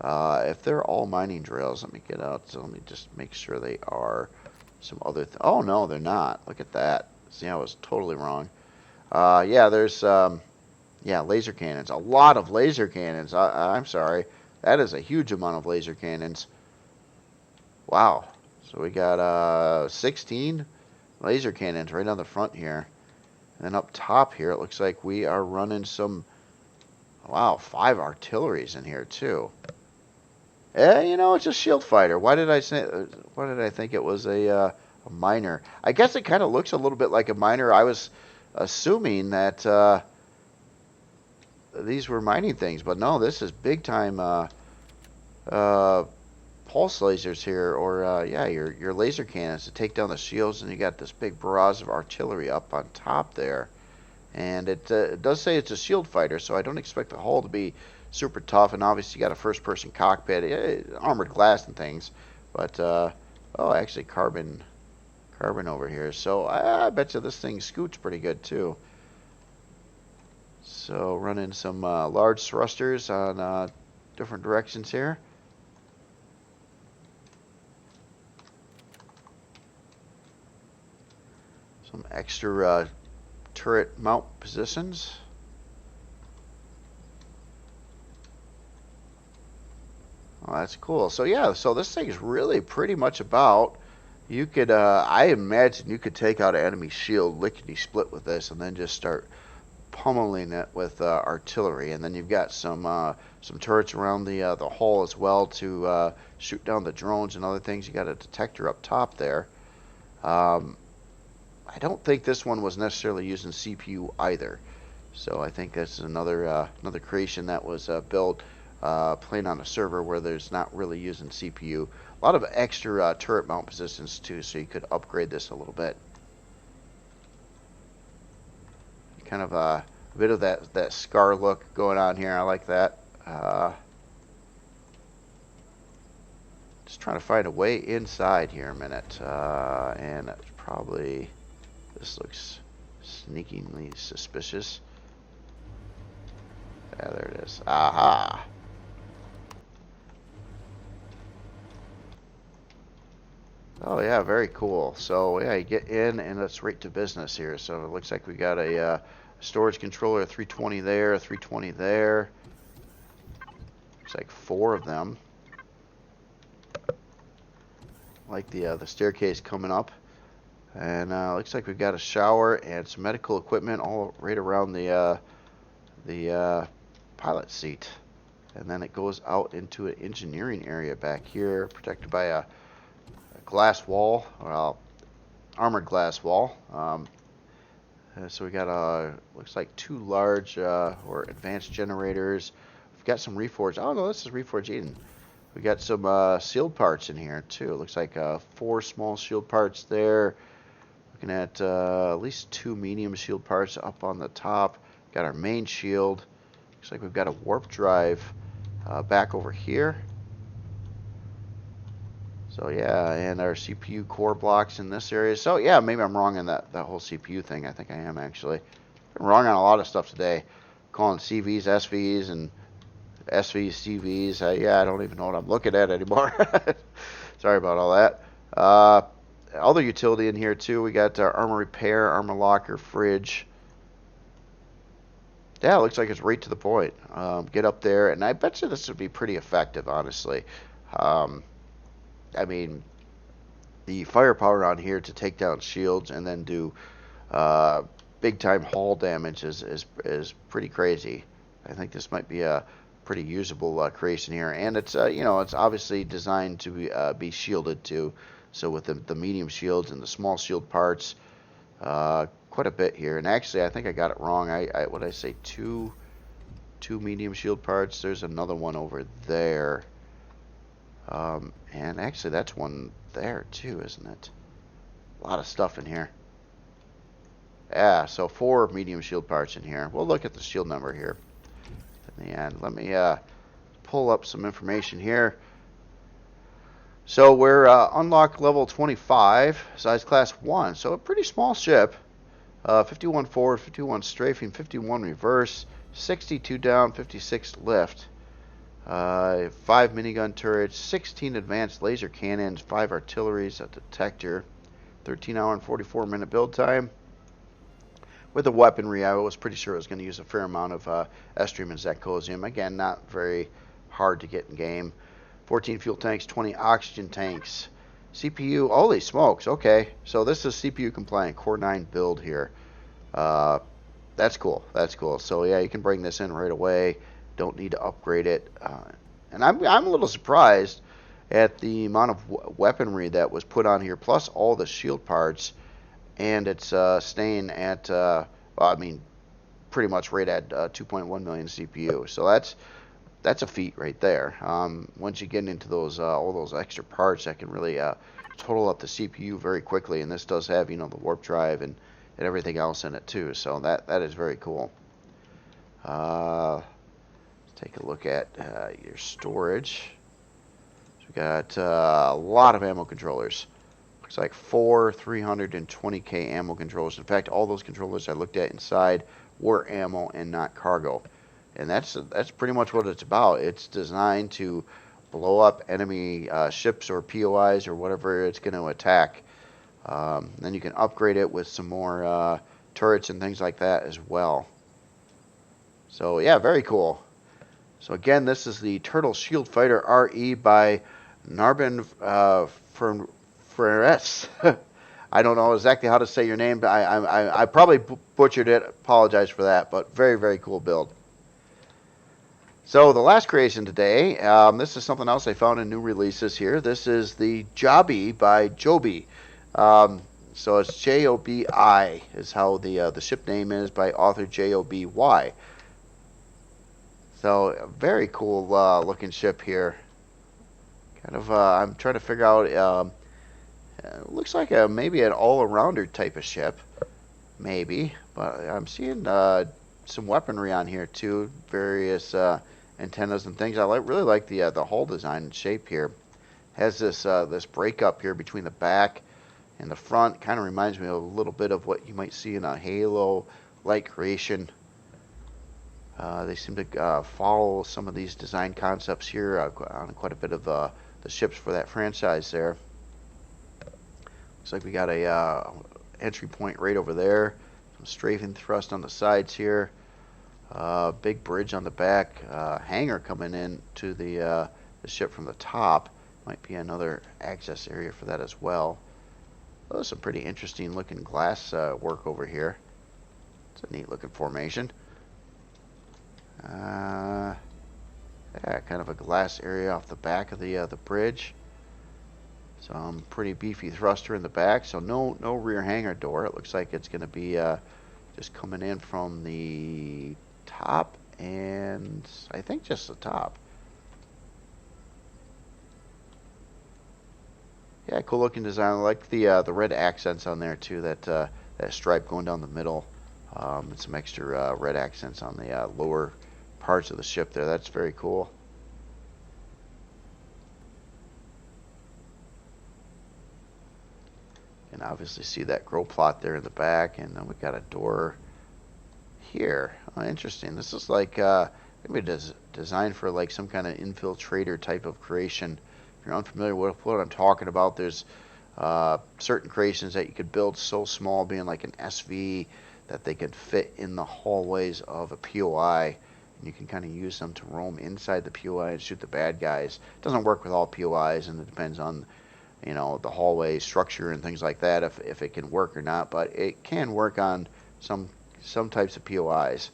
If they're all mining drills, let me get out. So let me just make sure they are some other. Oh no, they're not. Look at that. See, I was totally wrong. Yeah, there's laser cannons. A lot of laser cannons. I'm sorry. That is a huge amount of laser cannons. Wow. So we got 16 laser cannons right on the front here. And then up top here, it looks like we are running some, 5 artilleries in here too. It's a shield fighter. Why did I think it was a miner? I guess it kind of looks a little bit like a miner. I was assuming that these were mining things, but no, this is big time pulse lasers here, or your laser cannons to take down the shields, and you got this big barrage of artillery up on top there. And it does say it's a shield fighter, so I don't expect the hull to be super tough, and obviously you got a first-person cockpit, armored glass and things, but actually carbon over here, so I bet you this thing scoots pretty good too. So running some large thrusters on different directions here. Some extra turret mount positions. Oh, that's cool. So yeah, so this thing is really pretty much about, you could, I imagine you could take out an enemy shield lickety split with this, and then just start pummeling it with artillery. And then you've got some turrets around the hull as well to shoot down the drones and other things. You got a detector up top there. I don't think this one was necessarily using CPU either. So I think that's another creation that was built playing on a server where there's not really using CPU. A lot of extra turret mount positions too, so you could upgrade this a little bit. Kind of a bit of that scar look going on here. I like that. Just trying to find a way inside here a minute. And that's probably, this looks sneakingly suspicious. Yeah, there it is. Aha! Oh yeah, very cool. So yeah, you get in and let's right to business here. So it looks like we got a storage controller, a 320 there, a 320 there. Looks like 4 of them. Like the staircase coming up. And looks like we've got a shower and some medical equipment all right around the the pilot seat. And then it goes out into an engineering area back here, protected by a glass wall, or armored glass wall. So we got looks like 2 large or advanced generators. We've got some reforged. Oh no, this is reforged Eden. We got some shield parts in here too. It looks like 4 small shield parts there. Looking at least 2 medium shield parts up on the top. Got our main shield. Looks like we've got a warp drive back over here. So yeah, and our CPU core blocks in this area. So yeah, maybe I'm wrong in that whole CPU thing. I think I am actually. I'm wrong on a lot of stuff today. Calling CVs SVs and SVs CVs. Yeah, I don't even know what I'm looking at anymore. Sorry about all that. Other utility in here too. We got our armor repair, armor locker, fridge. Yeah, it looks like it's right to the point. Get up there, and I bet you this would be pretty effective, honestly. I mean, the firepower on here to take down shields and then do big time hull damage is pretty crazy. I think this might be a pretty usable creation here, and it's it's obviously designed to be shielded too. So with the medium shields and the small shield parts, quite a bit here. And actually, I think I got it wrong. What did I say? Two medium shield parts. There's another one over there. And actually that's one there too, isn't it? A lot of stuff in here. Yeah, so 4 medium shield parts in here. We'll look at the shield number here in the end. Let me pull up some information here. So we're unlocked level 25, size class 1. So a pretty small ship. 51 forward, 51 strafing, 51 reverse, 62 down, 56 lift. 5 minigun turrets, 16 advanced laser cannons, 5 artilleries, a detector, 13 hour and 44 minute build time. With the weaponry, I was pretty sure I was going to use a fair amount of Estrium and Zecosium. Again, not very hard to get in game. 14 fuel tanks, 20 oxygen tanks. CPU, holy smokes, okay. So this is CPU compliant, Core 9 build here. That's cool, that's cool. So yeah, you can bring this in right away. Don't need to upgrade it. And I'm a little surprised at the amount of weaponry that was put on here, plus all the shield parts, and it's staying at, well, I mean, pretty much right at 2.1 million CPU. So that's a feat right there. Once you get into those all those extra parts, that can really total up the CPU very quickly. And this does have, the warp drive and everything else in it too. So that is very cool. Take a look at your storage. So we got a lot of ammo controllers. Looks like 4 320k ammo controllers. In fact, all those controllers I looked at inside were ammo and not cargo. And that's pretty much what it's about. It's designed to blow up enemy ships or POIs or whatever it's going to attack. Then you can upgrade it with some more turrets and things like that as well. So yeah, very cool. So again, this is the Turtle Shield Fighter RE by Narbin Ferres. I don't know exactly how to say your name, but I probably butchered it. Apologize for that, but very, very cool build. So the last creation today, this is something else I found in new releases here. This is the Jobi by Jobi. So it's Jobi is how the ship name is by author Joby. So a very cool looking ship here. Kind of, I'm trying to figure out. It looks like maybe an all-arounder type of ship, maybe. But I'm seeing some weaponry on here too, various antennas and things. I really like the hull design and shape here. Has this breakup here between the back and the front. Kind of reminds me a little bit of what you might see in a Halo-like creation. They seem to follow some of these design concepts here on quite a bit of the ships for that franchise there. Looks like we got a entry point right over there. Some strafing thrust on the sides here. Big bridge on the back. Hangar coming in to the ship from the top. Might be another access area for that as well. Oh, some pretty interesting looking glass work over here. It's a neat looking formation. Yeah, kind of a glass area off the back of the bridge. Some pretty beefy thruster in the back, so no rear hangar door. It looks like it's going to be just coming in from the top, and I think just the top. Yeah, cool looking design. I like the red accents on there too. That stripe going down the middle, and some extra red accents on the lower parts of the ship there. That's very cool. And obviously see that grow plot there in the back, and then we've got a door here. Oh, interesting. This is like maybe designed for like some kind of infiltrator type of creation. If you're unfamiliar with what I'm talking about, there's certain creations that you could build so small, being like an SV, that they could fit in the hallways of a POI. And you can kind of use them to roam inside the POI and shoot the bad guys. It doesn't work with all POIs, and it depends on the hallway structure and things like that, if it can work or not. But it can work on some types of POIs.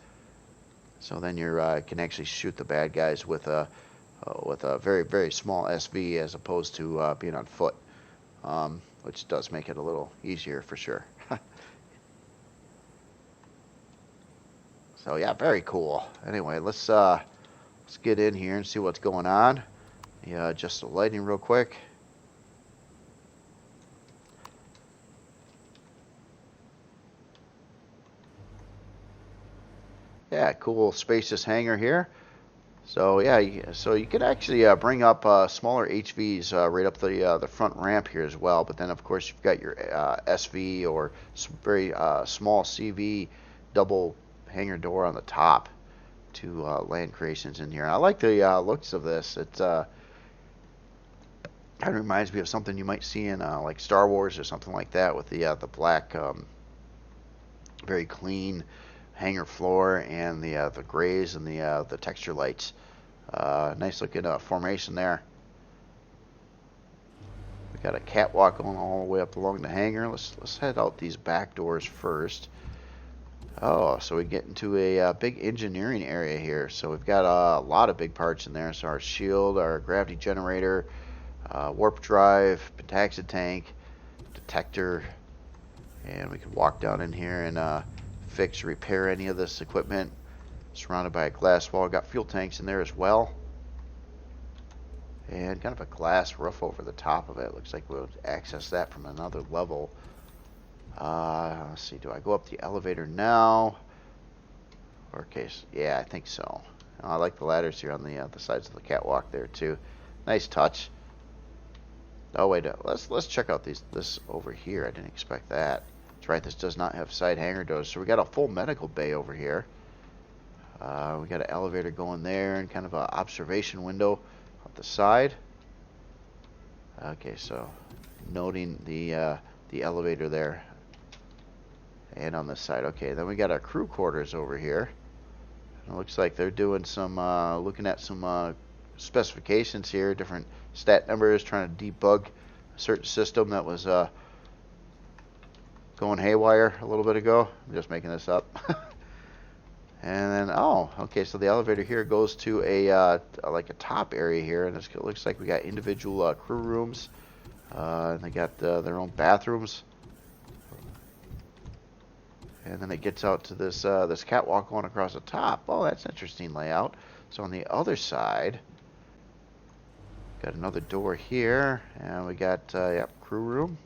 So then you can actually shoot the bad guys with a very very small SV as opposed to being on foot, which does make it a little easier for sure. So yeah, very cool. Anyway, let's get in here and see what's going on. Yeah, adjust the lighting real quick. Yeah, cool spacious hangar here. So yeah, so you could actually bring up smaller HVs right up the front ramp here as well. But then of course you've got your SV or very small CV double hangar door on the top to land creations in here. I like the looks of this. It kind of reminds me of something you might see in like Star Wars or something like that, with the black, very clean hangar floor and the grays and the texture lights. Nice looking formation there. We got a catwalk going all the way up along the hangar. Let's head out these back doors first. Oh, so we get into a big engineering area here. So we've got a lot of big parts in there. So our shield, our gravity generator, warp drive, pentaxid tank, detector, and we can walk down in here and fix, repair any of this equipment. Surrounded by a glass wall. Got fuel tanks in there as well. And kind of a glass roof over the top of it. Looks like we'll access that from another level. Let's see, do I go up the elevator now? Or case, yeah, I think so. I like the ladders here on the sides of the catwalk there too. Nice touch. Oh wait, let's check out this over here. I didn't expect that. That's right, this does not have side hangar doors. So we got a full medical bay over here. We got an elevator going there and kind of an observation window up the side. Okay, so noting the elevator there. And on this side. Okay, then we got our crew quarters over here. It looks like they're doing some looking at some specifications here, different stat numbers, trying to debug a certain system that was going haywire a little bit ago. I'm just making this up. And then, oh, okay, so the elevator here goes to a like a top area here, and it looks like we got individual crew rooms, and they got their own bathrooms. And then it gets out to this this catwalk going across the top. Oh, that's an interesting layout. So on the other side, got another door here, and we got yep, crew room.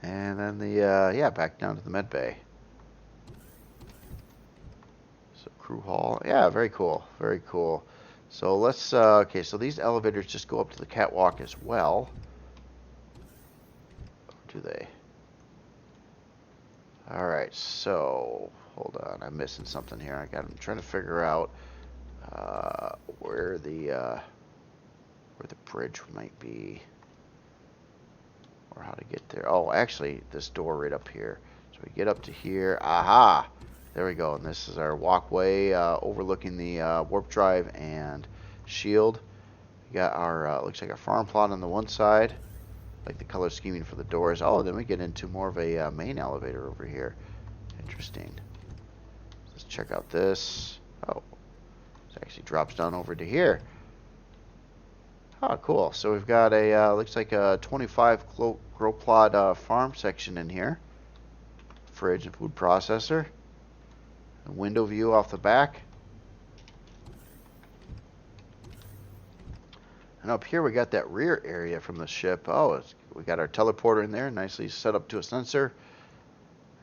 And then the yeah, back down to the med bay. So crew hall, yeah, very cool, very cool. So let's okay, so these elevators just go up to the catwalk as well. Or do they? All right, so hold on, I'm missing something here. I'm trying to figure out where the bridge might be, or how to get there. Oh, actually, this door right up here. So we get up to here. Aha! There we go. And this is our walkway overlooking the warp drive and shield. We got our looks like a farm plot on the one side, like the color scheming for the doors. Oh, then we get into more of a main elevator over here. Interesting. This check out this. Oh, it actually drops down over to here. Oh, cool. So we've got a, looks like a 25 grow plot farm section in here. Fridge and food processor. A window view off the back. And up here we got that rear area from the ship. Oh, we got our teleporter in there, nicely set up to a sensor.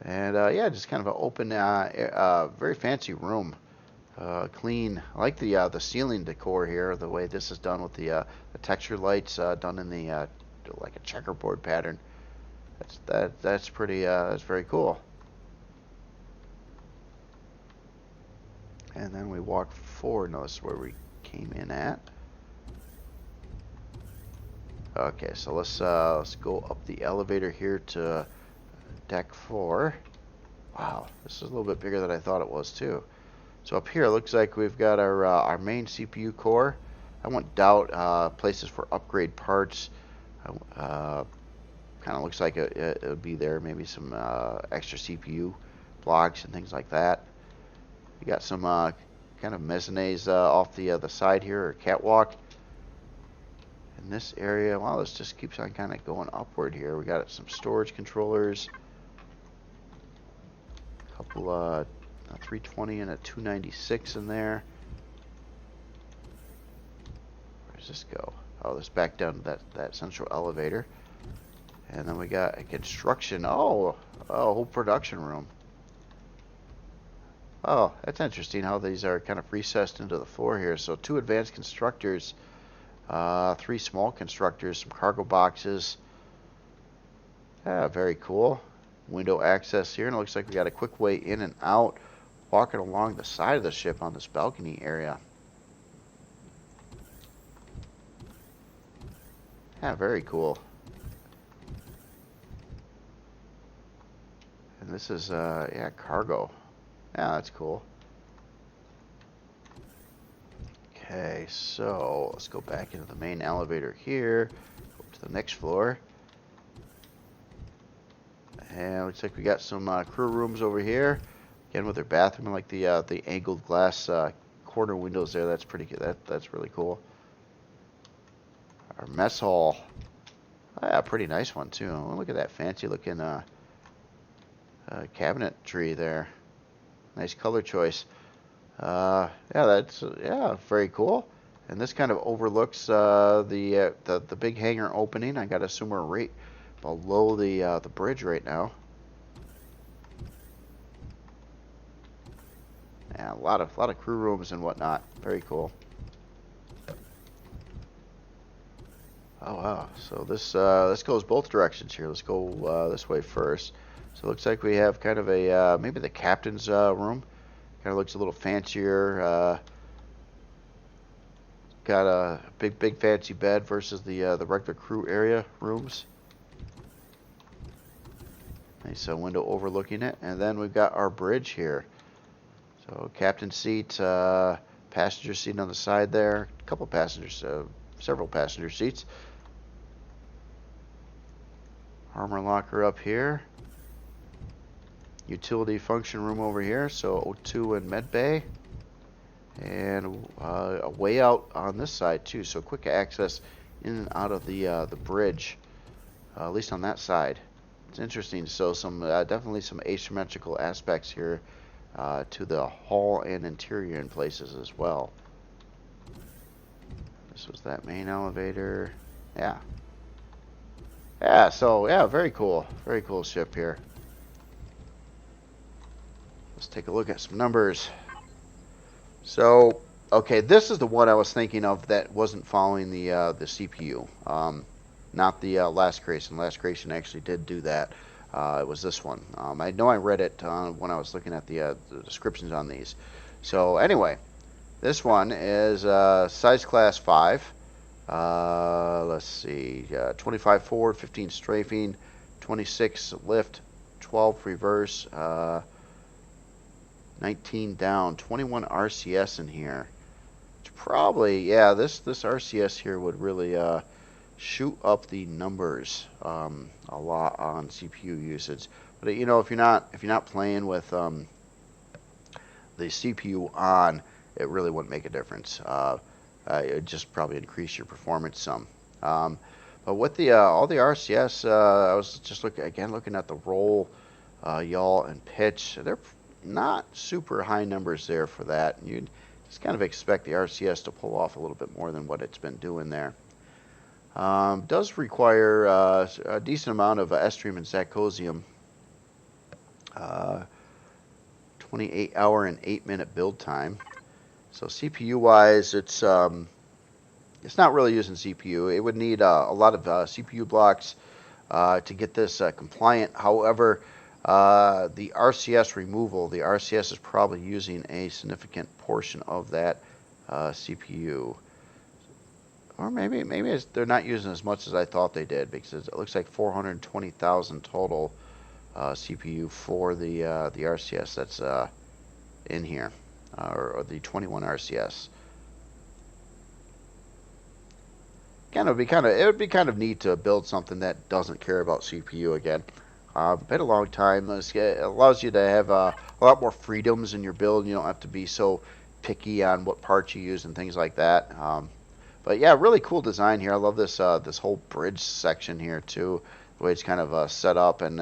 And yeah, just kind of an open, very fancy room. Clean. I like the ceiling decor here, the way this is done with the texture lights done in the like a checkerboard pattern. That's pretty. That's very cool. And then we walk forward. Notice where we came in at. Okay, so let's go up the elevator here to deck 4. Wow, this is a little bit bigger than I thought it was too. So up here, it looks like we've got our main CPU core. I won't doubt places for upgrade parts. Kind of looks like it would be there. Maybe some extra CPU blocks and things like that. You got some kind of mezzanines off the side here, or catwalk. In this area, well, this just keeps on kind of going upward here. We got some storage controllers. A couple a 320 and a 296 in there. Where does this go? Oh, this back down to that central elevator. And then we got a construction. Oh, a whole production room. Oh, that's interesting how these are kind of recessed into the floor here. So 2 advanced constructors, 3 small constructors, some cargo boxes. Yeah, very cool. Window access here, and it looks like we got a quick way in and out, walking along the side of the ship on this balcony area. Yeah, very cool. And this is, yeah, cargo. Yeah, that's cool. Okay, so let's go back into the main elevator here, go to the next floor. And looks like we got some crew rooms over here. Again, with their bathroom and like the angled glass corner windows there. That's pretty good. That's really cool. Our mess hall. Oh, yeah, pretty nice one too. Oh, look at that fancy looking cabinetry there. Nice color choice. Yeah, that's yeah, very cool. And this kind of overlooks the big hangar opening. I gotta assume we're right below the bridge right now. Yeah, a lot of crew rooms and whatnot. Very cool. Oh wow! So this goes both directions here. Let's go this way first. So it looks like we have kind of a maybe the captain's room. Kind of looks a little fancier. Got a big fancy bed versus the regular crew area rooms. Nice window overlooking it, and then we've got our bridge here. So captain's seat, passenger seat on the side there. A couple passengers, several passenger seats. Armor locker up here. Utility function room over here, so O2 and med bay. And a way out on this side too, so quick access in and out of the bridge, at least on that side. It's interesting. So some definitely some asymmetrical aspects here to the hull and interior in places as well. This was that main elevator. Yeah. Yeah, so yeah, very cool ship here. Let's take a look at some numbers. So, okay, this is the one I was thinking of that wasn't following the CPU, not the last creation. Last creation actually did do that. It was this one. I know I read it when I was looking at the descriptions on these. So anyway, this one is size class 5. Let's see, 25 forward, 15 strafing, 26 lift, 12 reverse, 19 down, 21 RCS in here. It's probably, yeah, this RCS here would really shoot up the numbers a lot on CPU usage. But you know, if you're not playing with the CPU on, it really wouldn't make a difference. It would just probably increase your performance some. But with the all the RCS, I was just looking at the roll, yaw, and pitch. They're not super high numbers there for that. You'd just kind of expect the RCS to pull off a little bit more than what it's been doing there. Does require a decent amount of estrium and zacosium. 28 hour and 8-minute build time. So CPU wise, it's not really using CPU. It would need a lot of CPU blocks to get this compliant. However, the RCS removal, the RCS is probably using a significant portion of that CPU. Or maybe they're not using as much as I thought they did, because it looks like 420,000 total CPU for the RCS that's in here, or the 21 RCS. It would be kind of neat to build something that doesn't care about CPU again. Been a long time. It allows you to have a lot more freedoms in your build. You don't have to be so picky on what parts you use and things like that. But yeah, really cool design here. I love this this whole bridge section here too. The way it's kind of set up, and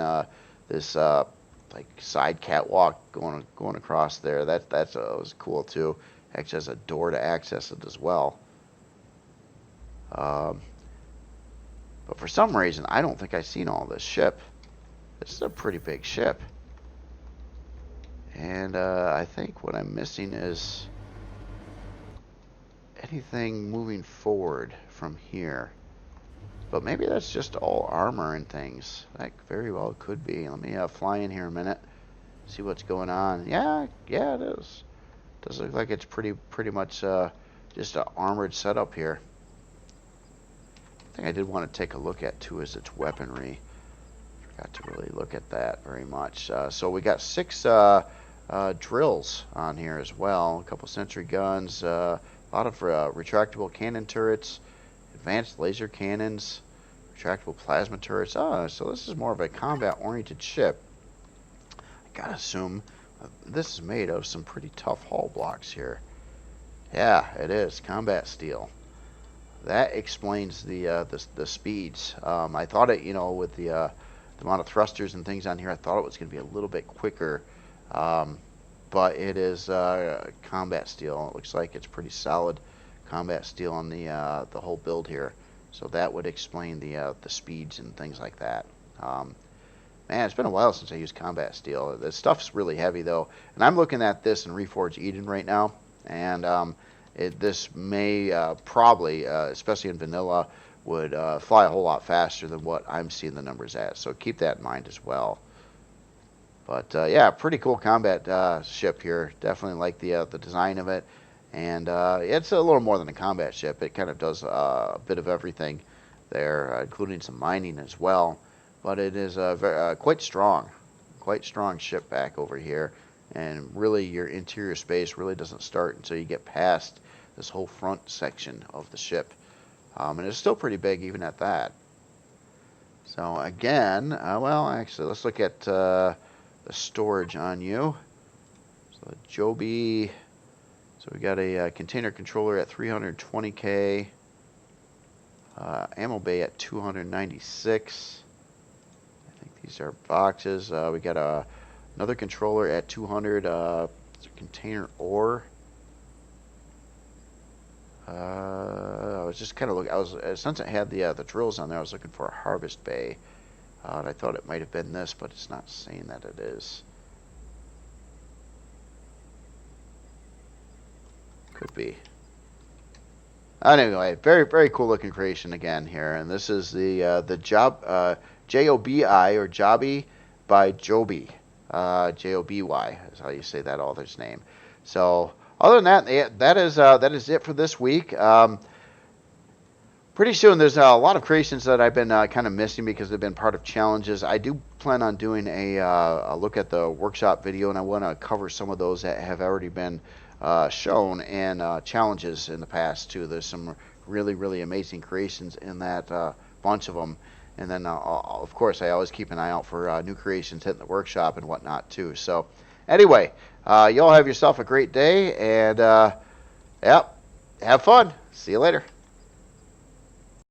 this like side catwalk going across there. That was cool too. Actually has a door to access it as well. But for some reason, I don't think I've seen all this ship. This is a pretty big ship. And I think what I'm missing is anything moving forward from here. But maybe that's just all armor and things. That very well could be. Let me fly in here a minute, see what's going on. Yeah, it is. Does look like it's pretty much just an armored setup here. The thing I did want to take a look at too is its weaponry. Forgot to really look at that very much. So we got 6 drills on here as well. A couple sentry guns, a lot of retractable cannon turrets, advanced laser cannons, retractable plasma turrets. So this is more of a combat-oriented ship. I gotta assume this is made of some pretty tough hull blocks here. Yeah, it is combat steel. That explains the speeds. I thought it, with the amount of thrusters and things on here, I thought it was going to be a little bit quicker, but it is combat steel. It looks like it's pretty solid combat steel on the whole build here, so that would explain the speeds and things like that. Man, it's been a while since I used combat steel. This stuff's really heavy though, and I'm looking at this in Reforge Eden right now, and this may probably, especially in vanilla, would fly a whole lot faster than what I'm seeing the numbers at. So keep that in mind as well. But yeah, pretty cool combat ship here. Definitely like the design of it, and it's a little more than a combat ship. It kind of does a bit of everything there, including some mining as well. But it is quite strong ship back over here. And really, your interior space really doesn't start until you get past this whole front section of the ship. And it's still pretty big even at that. So again, well, actually, let's look at the storage on you. So Jobi, so we got a container controller at 320K, ammo bay at 296. I think these are boxes. We got another controller at 200. It's a container ore. I was just kind of looking. Since it had the drills on there, I was looking for a harvest bay. And I thought it might have been this, but it's not saying that it is. Could be. Anyway, very, very cool looking creation again here, and this is the Jobi or Jobi by Jobi, Joby is how you say that author's name. So other than that, that is it for this week. Pretty soon there's a lot of creations that I've been kind of missing because they've been part of challenges. I do plan on doing a look at the workshop video, and I want to cover some of those that have already been shown and challenges in the past too. There's some really, really amazing creations in that bunch of them. And then of course I always keep an eye out for new creations hitting the workshop and whatnot too. So Anyway, y'all have yourself a great day, and yep, have fun. See you later.